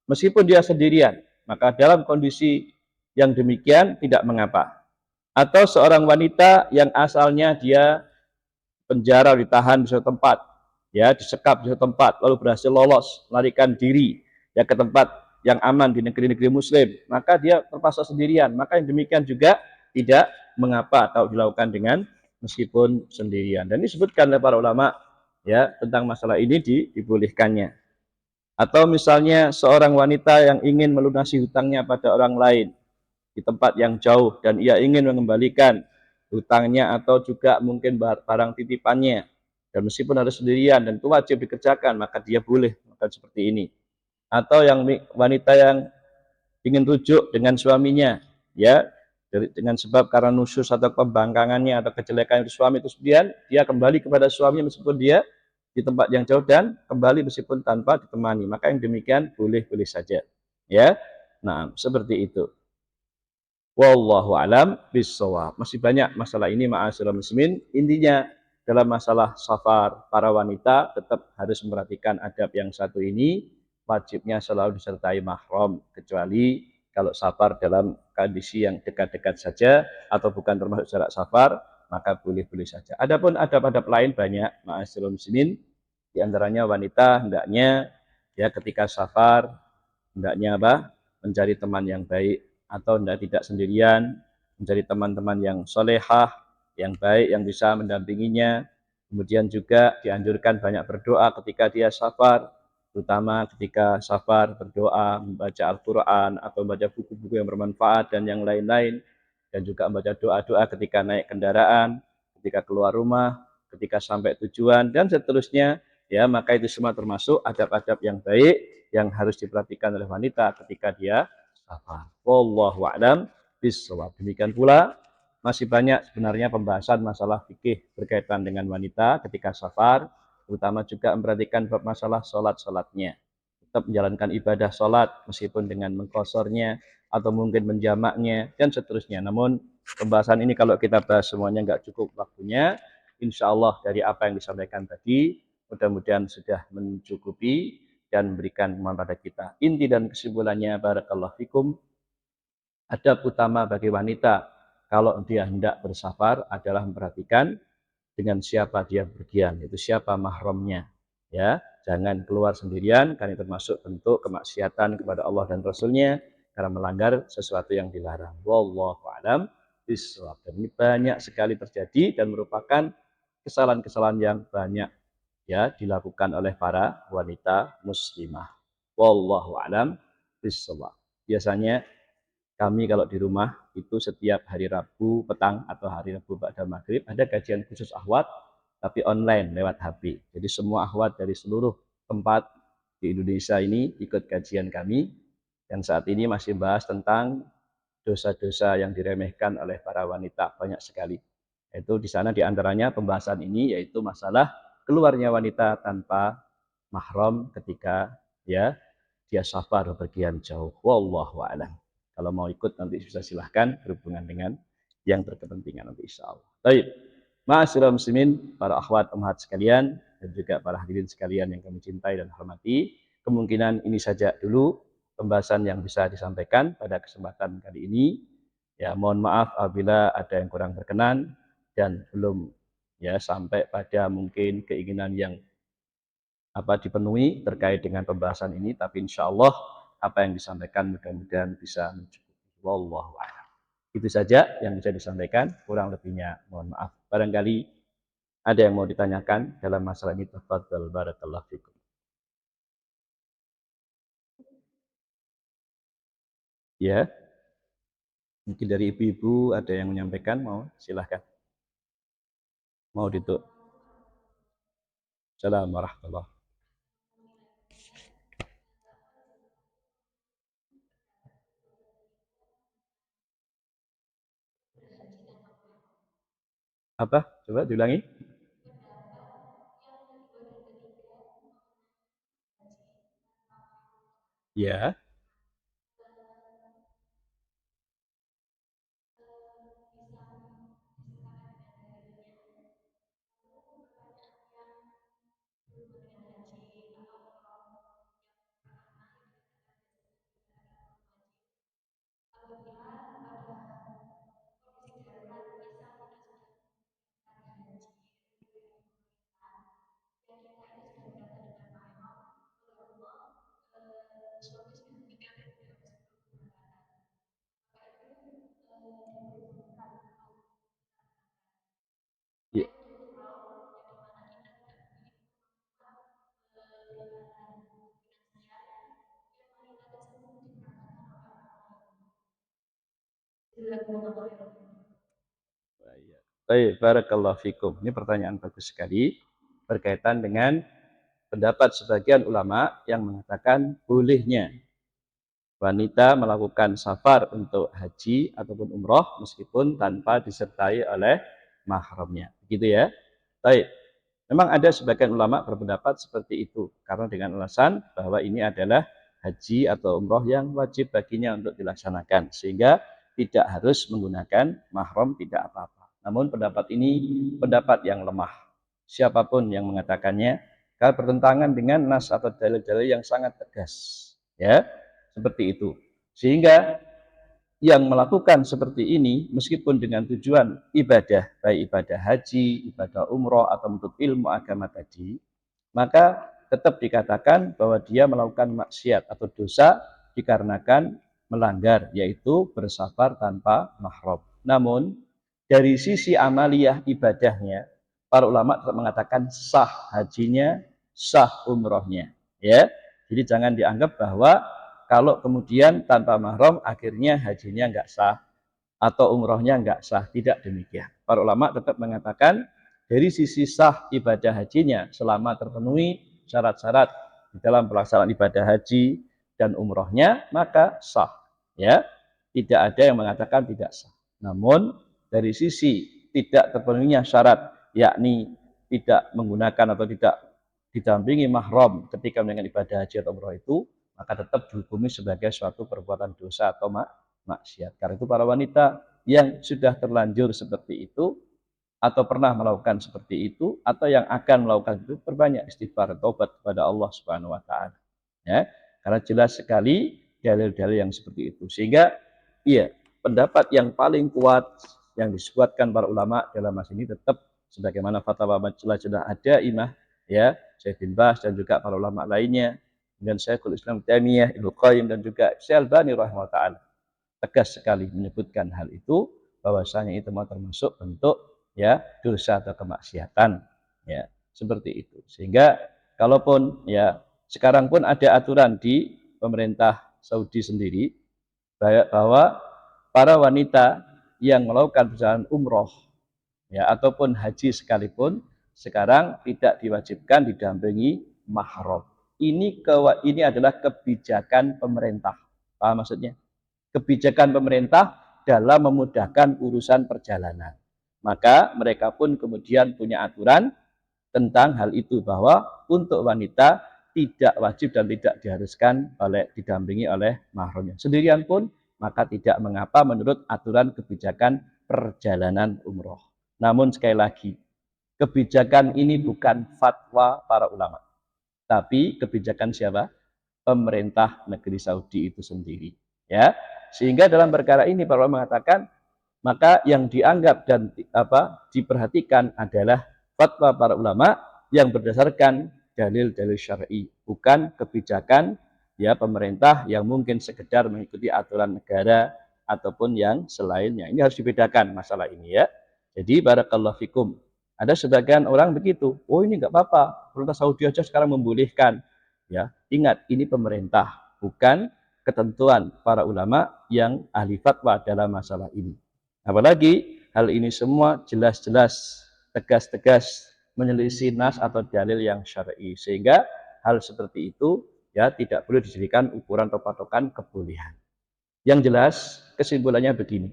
meskipun dia sendirian, maka dalam kondisi yang demikian tidak mengapa. Atau seorang wanita yang asalnya dia penjara, ditahan di suatu tempat, ya, disekap di suatu tempat, lalu berhasil lolos, melarikan diri, ya, ke tempat yang aman di negeri-negeri muslim, maka dia terpaksa sendirian, maka yang demikian juga tidak mengapa atau dilakukan dengan meskipun sendirian. Dan disebutkan oleh para ulama, ya, tentang masalah ini dibolehkannya. Atau misalnya seorang wanita yang ingin melunasi hutangnya pada orang lain di tempat yang jauh dan ia ingin mengembalikan hutangnya atau juga mungkin barang titipannya, dan meskipun harus sendirian dan itu wajib dikerjakan, maka dia boleh melakukan seperti ini. Atau yang wanita yang ingin rujuk dengan suaminya, ya, dengan sebab karena nusus atau pembangkangannya atau kejelekan itu suami, itu kemudian dia kembali kepada suaminya meskipun dia di tempat yang jauh dan kembali meskipun tanpa ditemani, maka yang demikian boleh-boleh saja, ya. Nah, seperti itu. Wallahu alam bissawab. Masih banyak masalah ini ma'asyiral muslimin. Intinya dalam masalah safar, para wanita tetap harus memperhatikan adab yang satu ini, wajibnya selalu disertai mahram, kecuali kalau safar dalam kondisi yang dekat-dekat saja atau bukan termasuk jarak safar, maka boleh-boleh saja. Adapun adab-adab lain banyak ma'asyiral muslimin, di antaranya wanita hendaknya, ya, ketika safar hendaknya apa? Mencari teman yang baik, atau tidak sendirian, mencari teman-teman yang solehah, yang baik, yang bisa mendampinginya. Kemudian juga dianjurkan banyak berdoa ketika dia safar, terutama ketika safar berdoa, membaca Al-Quran atau membaca buku-buku yang bermanfaat dan yang lain-lain, dan juga membaca doa-doa ketika naik kendaraan, ketika keluar rumah, ketika sampai tujuan dan seterusnya, ya, maka itu semua termasuk adab-adab yang baik yang harus diperhatikan oleh wanita ketika dia safar. Wallahu a'lam bishawab. Demikian pula masih banyak sebenarnya pembahasan masalah fikih berkaitan dengan wanita ketika safar, terutama juga memperhatikan bab masalah sholat-sholatnya. Tetap menjalankan ibadah sholat meskipun dengan mengkosornya atau mungkin menjamaknya dan seterusnya. Namun pembahasan ini kalau kita bahas semuanya nggak cukup waktunya. Insya Allah dari apa yang disampaikan tadi mudah-mudahan sudah mencukupi dan memberikan manfaat kita. Inti dan kesimpulannya, barakallahu fikum, adab utama bagi wanita kalau dia hendak bersafar adalah memperhatikan dengan siapa dia berpergian, itu siapa mahramnya, ya. Jangan keluar sendirian karena itu termasuk bentuk kemaksiatan kepada Allah dan Rasulnya karena melanggar sesuatu yang dilarang. Wallahu a'lam bishawab. Dan ini banyak sekali terjadi dan merupakan kesalahan-kesalahan yang banyak, ya, dilakukan oleh para wanita muslimah. Wallahu a'lam bishawab. Biasanya kami kalau di rumah itu setiap hari Rabu petang atau hari Rabu pada maghrib ada kajian khusus ahwat tapi online lewat HP. Jadi semua akhwat dari seluruh tempat di Indonesia ini ikut kajian kami, dan saat ini masih bahas tentang dosa-dosa yang diremehkan oleh para wanita, banyak sekali. Itu di sana diantaranya pembahasan ini yaitu masalah keluarnya wanita tanpa mahram ketika ya dia safar berpergian jauh. Wallahu a'lam. Kalau mau ikut nanti bisa silahkan berhubungan dengan yang berkepentingan nanti insyaallah. Baik. Ma'asyiral muslimin, para akhwat ummahat sekalian dan juga para hadirin sekalian yang kami cintai dan hormati, kemungkinan ini saja dulu pembahasan yang bisa disampaikan pada kesempatan kali ini. Ya, mohon maaf apabila ada yang kurang berkenan dan belum ya sampai pada mungkin keinginan yang dipenuhi terkait dengan pembahasan ini, tapi insya Allah apa yang disampaikan mudah-mudahan bisa mencukupi. Wallahu a'lam. Itu saja yang bisa disampaikan, kurang lebihnya mohon maaf. Barangkali ada yang mau ditanyakan dalam masalah ini, tafadhal barakallahu fikum. Ya, mungkin dari ibu-ibu ada yang menyampaikan, mau silahkan. Mau ditutup. Assalamualaikum warahmatullahi wabarakatuh. Apa? Coba diulangi. Ya, ya. Baik, barakallahu fikum. Ini pertanyaan bagus sekali berkaitan dengan pendapat sebagian ulama yang mengatakan bolehnya wanita melakukan safar untuk haji ataupun umroh meskipun tanpa disertai oleh mahramnya. Begitu ya. Baik. Memang ada sebagian ulama berpendapat seperti itu karena dengan alasan bahwa ini adalah haji atau umroh yang wajib baginya untuk dilaksanakan sehingga tidak harus menggunakan mahram, tidak apa-apa. Namun pendapat ini pendapat yang lemah. Siapapun yang mengatakannya kalau bertentangan dengan nas atau dalil-dalil yang sangat tegas, ya seperti itu. Sehingga yang melakukan seperti ini meskipun dengan tujuan ibadah, baik ibadah haji, ibadah umroh atau untuk ilmu agama tadi, maka tetap dikatakan bahwa dia melakukan maksiat atau dosa dikarenakan melanggar, yaitu bersafar tanpa mahram. Namun dari sisi amaliyah ibadahnya, para ulama tetap mengatakan sah hajinya, sah umrohnya. Ya, jadi jangan dianggap bahwa kalau kemudian tanpa mahram akhirnya hajinya nggak sah atau umrohnya nggak sah. Tidak demikian. Para ulama tetap mengatakan dari sisi sah ibadah hajinya selama terpenuhi syarat-syarat di dalam pelaksanaan ibadah haji dan umrohnya maka sah. Ya, tidak ada yang mengatakan tidak sah. Namun dari sisi tidak terpenuhinya syarat, yakni tidak menggunakan atau tidak didampingi mahram ketika menjalankan ibadah haji atau umroh itu, maka tetap dihukumi sebagai suatu perbuatan dosa atau maksiat. Karena itu para wanita yang sudah terlanjur seperti itu atau pernah melakukan seperti itu atau yang akan melakukan itu perbanyak istighfar taubat kepada Allah Subhanahu wa taala. Ya, karena jelas sekali dalil-dalil yang seperti itu. Sehingga iya, pendapat yang paling kuat yang disebutkan para ulama dalam masalah ini tetap sebagaimana fatwa majelis sudah ada imah ya, Syekh bin Baz dan juga para ulama lainnya dan Syekhul Islam Taimiyah, Ibnu Qayyim dan juga Syekh Albani rahimahullah taala tegas sekali menyebutkan hal itu bahwasanya itu termasuk bentuk ya dosa atau kemaksiatan ya seperti itu. Sehingga kalaupun ya sekarang pun ada aturan di pemerintah Saudi sendiri bahwa para wanita yang melakukan perjalanan umroh ya ataupun haji sekalipun sekarang tidak diwajibkan didampingi mahram. Ini adalah kebijakan pemerintah. Paham maksudnya? Kebijakan pemerintah dalam memudahkan urusan perjalanan. Maka mereka pun kemudian punya aturan tentang hal itu, bahwa untuk wanita tidak wajib dan tidak diharuskan didampingi oleh mahramnya. Sendirian pun maka tidak mengapa menurut aturan kebijakan perjalanan umroh. Namun sekali lagi, kebijakan ini bukan fatwa para ulama, tapi kebijakan siapa? Pemerintah negeri Saudi itu sendiri. Ya, sehingga dalam perkara ini para ulama mengatakan, maka yang dianggap dan diperhatikan adalah fatwa para ulama yang berdasarkan dalil-dalil syar'i, bukan kebijakan ya pemerintah yang mungkin sekedar mengikuti aturan negara ataupun yang selainnya. Ini harus dibedakan masalah ini ya. Jadi barakallahu fikum. Ada sebagian orang begitu, oh ini nggak apa-apa, pemerintah Saudi aja sekarang membolehkan. Ya, ingat ini pemerintah, bukan ketentuan para ulama yang ahli fatwa dalam masalah ini. Apalagi hal ini semua jelas-jelas, tegas-tegas menyelisih nas atau dalil yang syar'i, sehingga hal seperti itu ya tidak boleh dijadikan ukuran atau patokan kebolehan. Yang jelas kesimpulannya begini.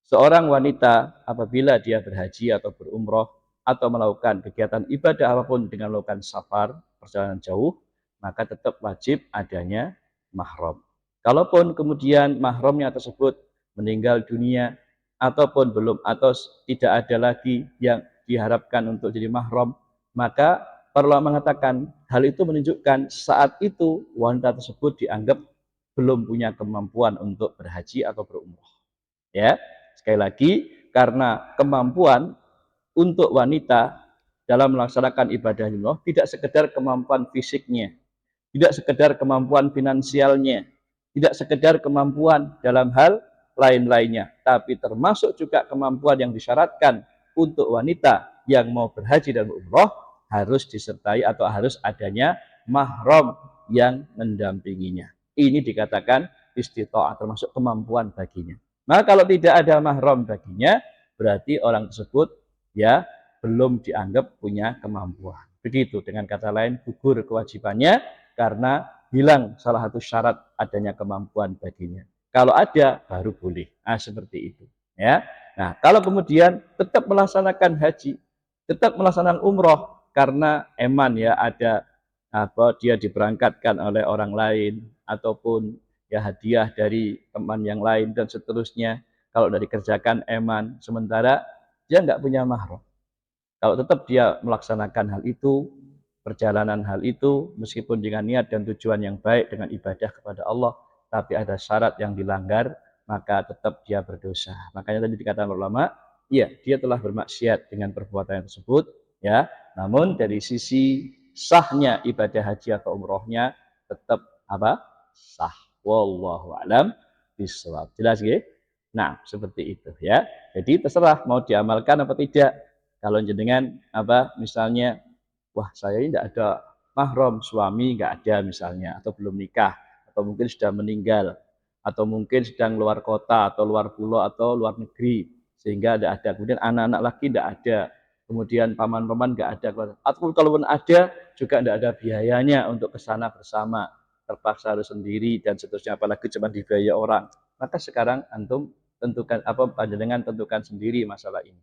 Seorang wanita apabila dia berhaji atau berumroh atau melakukan kegiatan ibadah apapun dengan melakukan safar, perjalanan jauh, maka tetap wajib adanya mahram. Kalaupun kemudian mahramnya tersebut meninggal dunia ataupun belum atau tidak ada lagi yang diharapkan untuk jadi mahram, maka para ulama mengatakan hal itu menunjukkan saat itu wanita tersebut dianggap belum punya kemampuan untuk berhaji atau berumroh. Ya, sekali lagi, karena kemampuan untuk wanita dalam melaksanakan ibadah umroh tidak sekedar kemampuan fisiknya, tidak sekedar kemampuan finansialnya, tidak sekedar kemampuan dalam hal lain-lainnya, tapi termasuk juga kemampuan yang disyaratkan untuk wanita yang mau berhaji dan umroh harus disertai atau harus adanya mahram yang mendampinginya. Ini dikatakan istita'ah, termasuk kemampuan baginya. Maka kalau tidak ada mahram baginya, berarti orang tersebut ya belum dianggap punya kemampuan. Begitu, dengan kata lain gugur kewajibannya karena hilang salah satu syarat adanya kemampuan baginya. Kalau ada baru boleh. Nah, seperti itu. Ya. Nah, kalau kemudian tetap melaksanakan haji, tetap melaksanakan umroh karena eman ya ada dia diberangkatkan oleh orang lain ataupun ya hadiah dari teman yang lain dan seterusnya. Kalau dari kerjakan eman, sementara dia nggak punya mahram. Kalau tetap dia melaksanakan hal itu, perjalanan hal itu, meskipun dengan niat dan tujuan yang baik dengan ibadah kepada Allah, tapi ada syarat yang dilanggar, maka tetap dia berdosa. Makanya tadi dikatakan ulama, iya dia telah bermaksiat dengan perbuatan tersebut, ya. Namun dari sisi sahnya ibadah haji atau umrohnya tetap apa? Sah. Wallahu alam bishawab. Jelas ya? Nah, seperti itu ya. Jadi terserah mau diamalkan apa tidak. Kalau jenengan misalnya, wah saya ini tidak ada mahram, suami nggak ada misalnya, atau belum nikah, atau mungkin sudah meninggal, atau mungkin sedang luar kota, atau luar pulau, atau luar negeri, sehingga tidak ada. Kemudian anak-anak lagi tidak ada, kemudian paman-paman nggak ada, atau kalaupun ada juga tidak ada biayanya untuk ke sana bersama, terpaksa harus sendiri dan seterusnya, apalagi cuma dibiayai orang. Maka sekarang antum tentukan panjenengan tentukan sendiri masalah ini.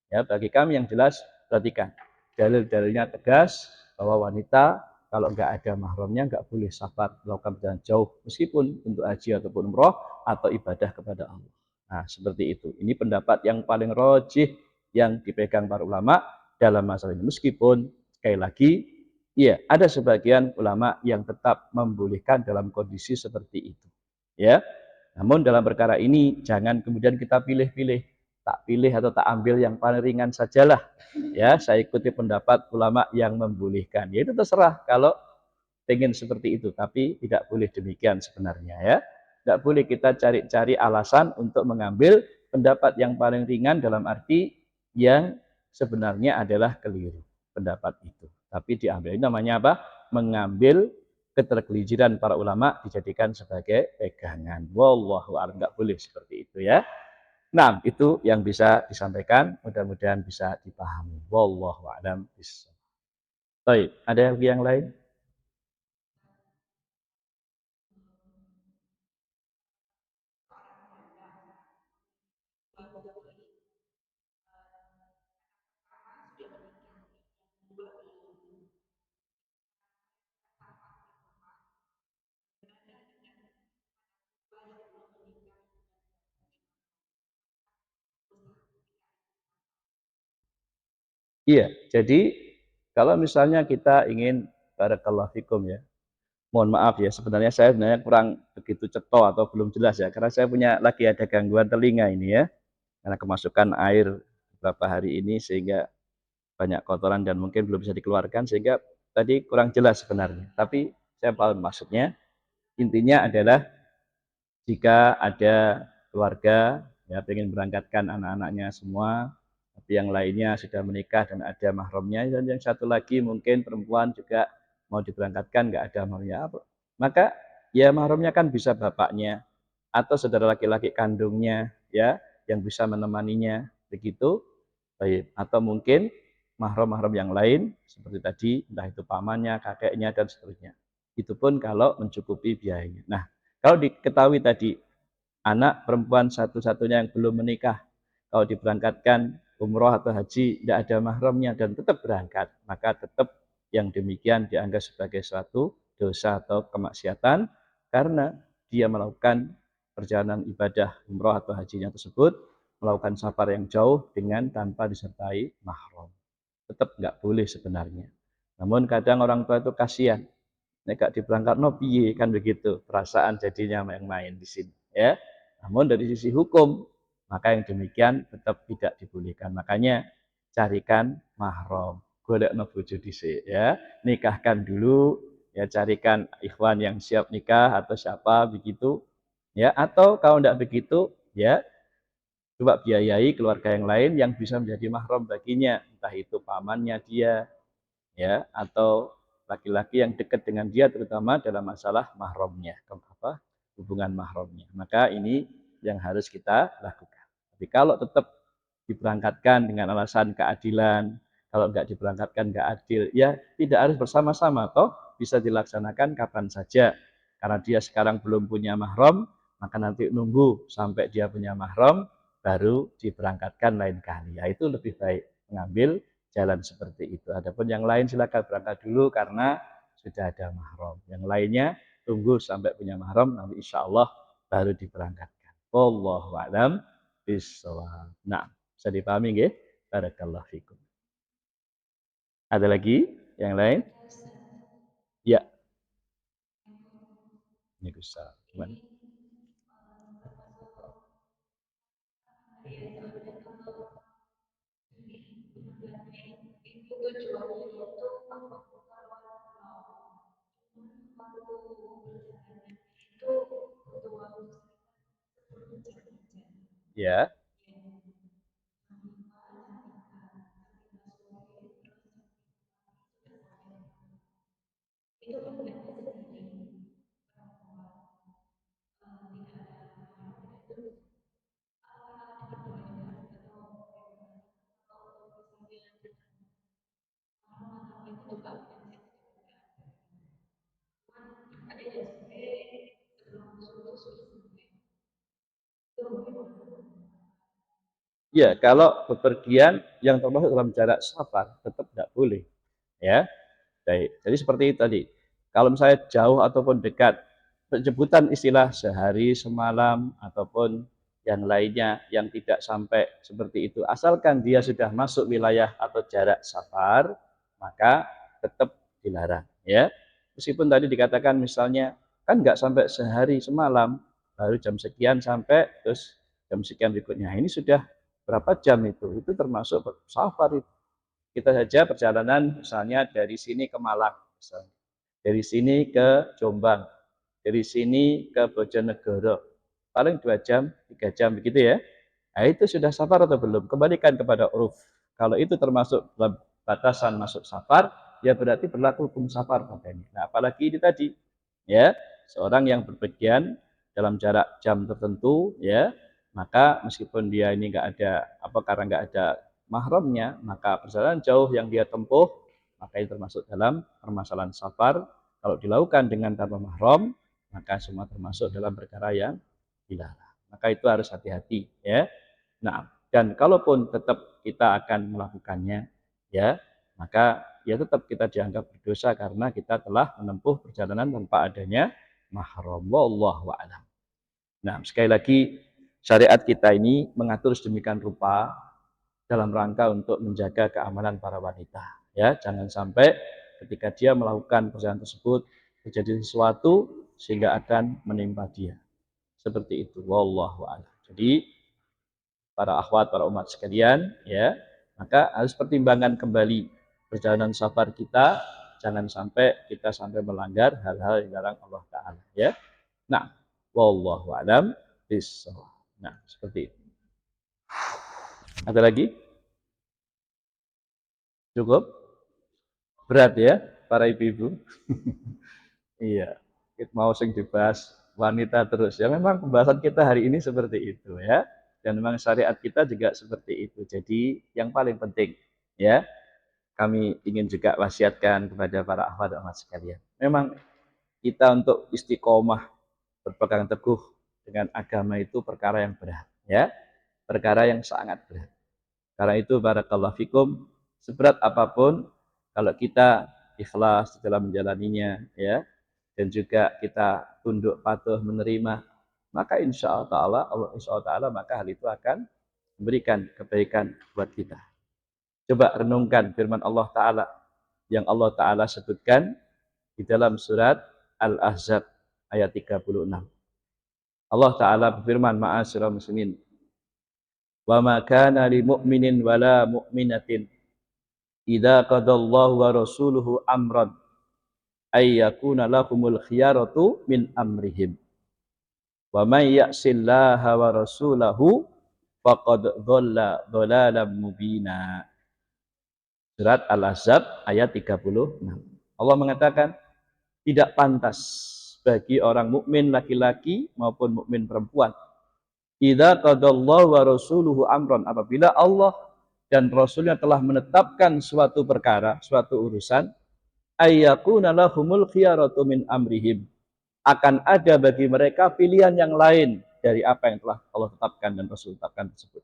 Ya, bagi kami yang jelas perhatikan dalil-dalilnya tegas bahwa wanita kalau nggak ada mahramnya nggak boleh safar melakukan perjalanan jauh meskipun untuk haji ataupun umroh atau ibadah kepada Allah. Nah, seperti itu. Ini pendapat yang paling rajih yang dipegang para ulama dalam masalah ini. Meskipun sekali lagi, ya ada sebagian ulama yang tetap membolehkan dalam kondisi seperti itu. Ya, namun dalam perkara ini jangan kemudian kita pilih-pilih, tak pilih atau tak ambil yang paling ringan sajalah. Ya, saya ikuti pendapat ulama yang membolehkan. Ya itu terserah kalau ingin seperti itu, tapi tidak boleh demikian sebenarnya ya. Tidak boleh kita cari-cari alasan untuk mengambil pendapat yang paling ringan dalam arti yang sebenarnya adalah keliru pendapat itu. Tapi diambil ini namanya apa? Mengambil ketergelinciran para ulama dijadikan sebagai pegangan. Wallahu a'lam, enggak boleh seperti itu ya. Nah, itu yang bisa disampaikan, mudah-mudahan bisa dipahami. Wallahu a'lam bishawab. Baik, ada yang lain? Iya, jadi kalau misalnya kita ingin barakallahu fikum ya. Mohon maaf ya, sebenarnya kurang begitu cetha atau belum jelas ya, karena saya punya lagi ada gangguan telinga ini ya, karena kemasukan air beberapa hari ini sehingga banyak kotoran dan mungkin belum bisa dikeluarkan sehingga tadi kurang jelas sebenarnya. Tapi saya paham maksudnya. Intinya adalah jika ada keluarga ya ingin berangkatkan anak-anaknya semua, tapi yang lainnya sudah menikah dan ada mahramnya, dan yang satu lagi mungkin perempuan juga mau diberangkatkan nggak ada mahramnya, maka ya mahramnya kan bisa bapaknya atau saudara laki-laki kandungnya ya yang bisa menemaninya begitu. Baik, atau mungkin mahram-mahram yang lain seperti tadi entah itu pamannya, kakeknya dan seterusnya. Itu pun kalau mencukupi biayanya. Nah, kalau diketahui tadi anak perempuan satu-satunya yang belum menikah, kalau diberangkatkan umroh atau haji tidak ada mahramnya dan tetap berangkat, maka tetap yang demikian dianggap sebagai suatu dosa atau kemaksiatan karena dia melakukan perjalanan ibadah umroh atau hajinya tersebut melakukan safar yang jauh dengan tanpa disertai mahram. Tetap nggak boleh sebenarnya. Namun kadang orang tua itu kasihan, nek gak diberangkatno piye kan begitu perasaan jadinya main-main di sini ya. Namun dari sisi hukum maka yang demikian tetap tidak dibolehkan. Makanya carikan mahram, golekno bojo dhisik ya, nikahkan dulu ya, carikan ikhwan yang siap nikah atau siapa begitu ya, atau kalau tidak begitu ya coba biayai keluarga yang lain yang bisa menjadi mahram baginya, entah itu pamannya dia ya atau laki-laki yang dekat dengan dia terutama dalam masalah mahramnya, hubungan mahramnya. Maka ini yang harus kita lakukan. Tapi kalau tetap diberangkatkan dengan alasan keadilan, kalau nggak diberangkatkan nggak adil, ya tidak harus bersama-sama, toh bisa dilaksanakan kapan saja. Karena dia sekarang belum punya mahram, maka nanti nunggu sampai dia punya mahram, baru diberangkatkan lain kali. Ya itu lebih baik mengambil jalan seperti itu. Adapun yang lain silakan berangkat dulu karena sudah ada mahram. Yang lainnya tunggu sampai punya mahram, nanti insya Allah baru diberangkatkan. Wallahu a'lam bishawab. Nah, bisa dipahami nggih? Barakallahu fikum. Ada lagi yang lain? Ya, ini bisa. Gimana? Ya, ya kalau bepergian yang termasuk dalam jarak safar tetap tidak boleh. Ya, baik. Jadi seperti itu tadi. Kalau misalnya jauh ataupun dekat, penyebutan istilah sehari semalam ataupun yang lainnya yang tidak sampai seperti itu, asalkan dia sudah masuk wilayah atau jarak safar, maka tetap dilarang. Ya, meskipun tadi dikatakan misalnya kan nggak sampai sehari semalam, baru jam sekian sampai terus jam sekian berikutnya. Ini sudah berapa jam itu? Itu termasuk safar itu. Kita saja perjalanan misalnya dari sini ke Malang, misalnya. Dari sini ke Jombang, dari sini ke Bojonegoro, paling 2 jam, 3 jam begitu ya. Nah itu sudah safar atau belum? Kembalikan kepada uruf. Kalau itu termasuk dalam batasan masuk safar, ya berarti berlaku hukum safar padanya. Nah apalagi ini tadi, ya seorang yang berpergian dalam jarak jam tertentu, ya maka meskipun dia ini nggak ada karena nggak ada mahramnya, maka perjalanan jauh yang dia tempuh maka itu termasuk dalam permasalahan safar. Kalau dilakukan dengan tanpa mahram, maka semua termasuk dalam perkara yang dilarang. Maka itu harus hati-hati ya. Nah, dan kalaupun tetap kita akan melakukannya ya, maka ya tetap kita dianggap berdosa karena kita telah menempuh perjalanan tanpa adanya mahram. Wallahu a'lam. Nah, sekali lagi syariat kita ini mengatur sedemikian rupa dalam rangka untuk menjaga keamanan para wanita. Ya, jangan sampai ketika dia melakukan perjalanan tersebut terjadi sesuatu sehingga akan menimpa dia. Seperti itu. Wallahu a'lam. Jadi para akhwat, para umat sekalian, ya, maka harus pertimbangkan kembali perjalanan safar kita, jangan sampai kita melanggar hal-hal yang dilarang Allah Ta'ala, ya. Nah, wallahu a'lam bishawab. Nah, seperti itu. Ada lagi? Cukup? Berat ya, para ibu-ibu? Iya, kita mau sing dibahas wanita terus. Ya memang pembahasan kita hari ini seperti itu ya. Dan memang syariat kita juga seperti itu. Jadi yang paling penting ya, kami ingin juga wasiatkan kepada para akhwat dan akhwat sekalian. Memang kita untuk istiqomah berpegang teguh dengan agama itu perkara yang berat ya. Perkara yang sangat berat. Karena itu barakallahu fikum, seberat apapun kalau kita ikhlas dalam menjalaninya ya, dan juga kita tunduk patuh menerima, maka insya Allah maka hal itu akan memberikan kebaikan buat kita. Coba renungkan firman Allah Ta'ala yang Allah Ta'ala sebutkan di dalam surat Al-Ahzab ayat 36. Allah Ta'ala berfirman, ma'asyiral muslimin, wa ma kana li mu'minin wala mu'minatin idza qadallahu wa rasuluhu amran ay yakuna lahumul khiyaratu min amrihim wa may ya'sillaha wa rasulahu faqad dhalla dhalalan mubina. Surat Al-Ahzab ayat 36. Allah mengatakan tidak pantas bagi orang mukmin laki-laki maupun mukmin perempuan idza qadallahu wa rasuluhu amran, apabila Allah dan Rasulnya telah menetapkan suatu perkara, suatu urusan, ayyakuna lahumul khiyaratu min amrihim, akan ada bagi mereka pilihan yang lain dari apa yang telah Allah tetapkan dan Rasul tetapkan tersebut.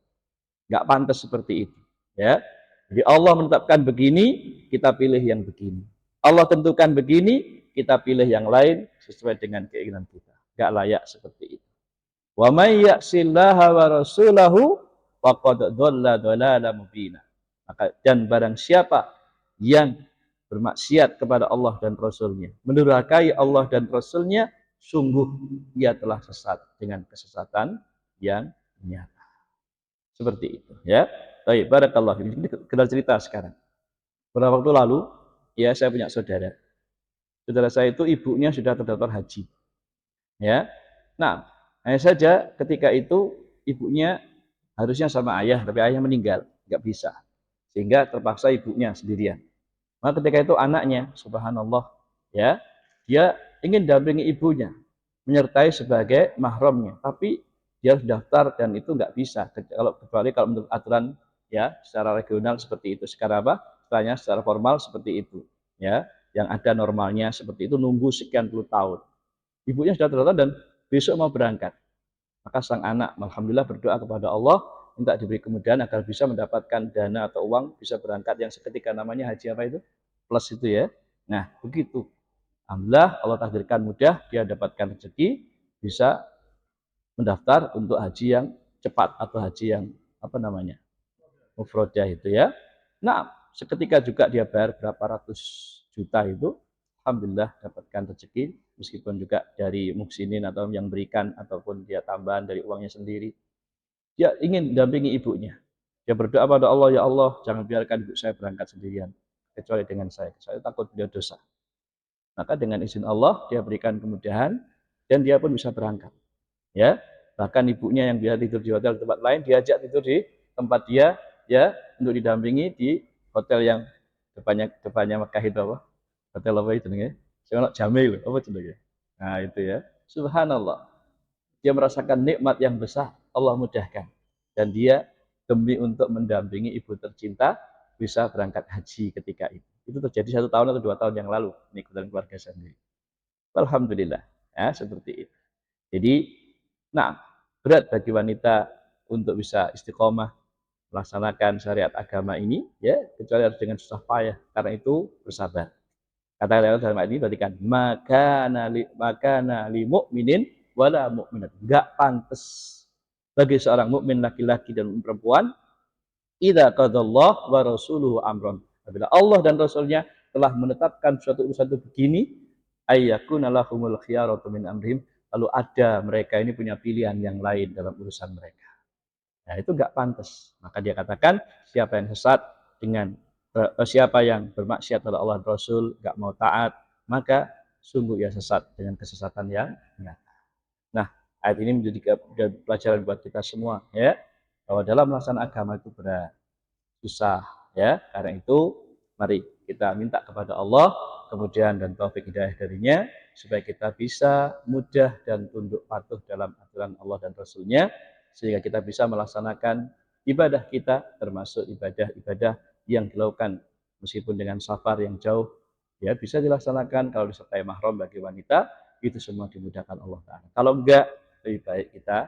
Enggak pantas seperti itu, ya. Jadi Allah menetapkan begini, kita pilih yang begini. Allah tentukan begini, kita pilih yang lain sesuai dengan keinginan kita. Enggak layak seperti itu. Wa may ya'sillaha wa rasulahu faqad dhalla dhalalan mubina. Maka dan barang siapa yang bermaksiat kepada Allah dan Rasulnya, mendurhakai Allah dan Rasulnya, sungguh ia telah sesat dengan kesesatan yang nyata. Seperti itu ya. Baik, barakallah. Ini kita cerita sekarang. Beberapa waktu lalu, ya saya punya saudara. Saudara saya itu ibunya sudah terdaftar haji. Ya. Nah, hanya saja ketika itu ibunya harusnya sama ayah, tapi ayah meninggal, nggak bisa. Sehingga terpaksa ibunya sendirian. Maka ketika itu anaknya, subhanallah, ya, dia ingin dampingi ibunya, menyertai sebagai mahramnya, tapi dia harus daftar dan itu nggak bisa. Kecuali kalau menurut aturan ya secara regional seperti itu. Sekarang apa? Secara formal seperti itu, ya, yang ada normalnya seperti itu, nunggu sekian puluh tahun. Ibunya sudah terdaftar dan besok mau berangkat. Maka sang anak, alhamdulillah, berdoa kepada Allah, minta diberi kemudahan agar bisa mendapatkan dana atau uang, bisa berangkat yang seketika, namanya haji apa itu? Plus itu ya. Nah, begitu. Alhamdulillah, Allah takdirkan mudah, dia dapatkan rezeki, bisa mendaftar untuk haji yang cepat atau haji yang apa namanya? Mufrodah itu ya. Nah, seketika juga dia bayar berapa ratus juta itu, alhamdulillah dapatkan rezeki, meskipun juga dari muksinin atau yang berikan ataupun dia tambahan dari uangnya sendiri. Dia ingin dampingi ibunya. Dia berdoa pada Allah, ya Allah, jangan biarkan ibu saya berangkat sendirian, kecuali dengan saya. Saya takut beliau dosa. Maka dengan izin Allah, dia berikan kemudahan, dan dia pun bisa berangkat. Ya, bahkan ibunya yang biasa tidur di hotel tempat lain, diajak tidur di tempat dia, ya, untuk didampingi di hotel yang depannya Mekah itu apa? Hotel apa itu nih? Saya Jamil, apa itu nih? Nah itu ya, subhanallah. Dia merasakan nikmat yang besar. Allah mudahkan. Dan dia demi untuk mendampingi ibu tercinta bisa berangkat haji ketika itu. Itu terjadi 1 tahun atau 2 tahun yang lalu, ini kebetulan keluarga sendiri. Alhamdulillah, ya seperti itu. Jadi, nah berat bagi wanita untuk bisa istiqomah melaksanakan syariat agama ini, ya kecuali harus dengan susah payah. Karena itu bersabar. Kata Allah dalam ayat ini berarti kan makana li mu'minin wala mu'minat. Enggak pantas bagi seorang mukmin laki-laki dan perempuan idza qadallahu wa rasuluhu amron. Apabila Allah dan Rasulnya telah menetapkan suatu urusan itu begini, ayyakuna lahumul khiyaratu min amrihim, lalu ada mereka ini punya pilihan yang lain dalam urusan mereka. Nah, itu enggak pantas. Maka dia katakan, siapa yang sesat dengan siapa yang bermaksiat pada Allah dan Rasul, enggak mau taat, maka sungguh ia sesat dengan kesesatan yang nyata. Nah, ayat ini menjadi pelajaran buat kita semua, ya, bahwa dalam melaksanakan agama itu berat, susah, ya. Karena itu, mari kita minta kepada Allah kemudian dan taufik hidayah darinya supaya kita bisa mudah dan tunduk patuh dalam aturan Allah dan Rasulnya, sehingga kita bisa melaksanakan ibadah kita, termasuk ibadah-ibadah yang dilakukan meskipun dengan safar yang jauh, ya bisa dilaksanakan kalau disertai mahram bagi wanita, itu semua dimudahkan Allah Ta'ala. Kalau enggak, lebih baik kita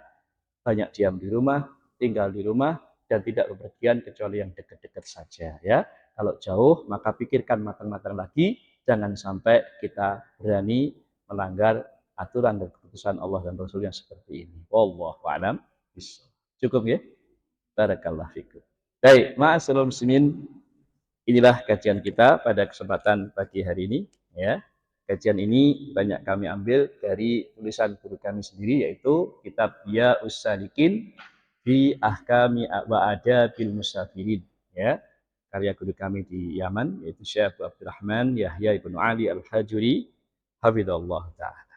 banyak diam di rumah, tinggal di rumah, dan tidak bepergian kecuali yang dekat-dekat saja, ya. Kalau jauh, maka pikirkan matang-matang lagi, jangan sampai kita berani melanggar aturan dan keputusan Allah dan Rasul yang seperti ini. Wallahu a'lam bishawab. Cukup ya? Barakallahu fikum. Baik, ma'asyiral muslimin, inilah kajian kita pada kesempatan pagi hari ini, ya. Kajian ini banyak kami ambil dari tulisan guru kami sendiri, yaitu kitab Ya Usalikin fi Ahkami wa Adabil Musafirin, ya. Karya guru kami di Yaman, yaitu Syekh Abdurrahman Yahya Ibnu Ali Al-Hajuri, hafizallahu ta'ala.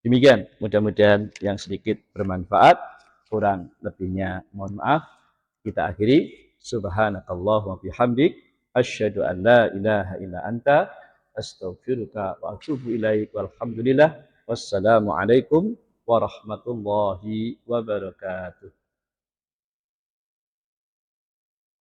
Demikian, mudah-mudahan yang sedikit bermanfaat, kurang lebihnya mohon maaf. Kita akhiri, subhanakallahumma bihamdik, asyhadu an la ilaha illa anta, astaghfiruka wa atubu ilaik, walhamdulillah, wassalamu alaikum warahmatullahi wabarakatuh.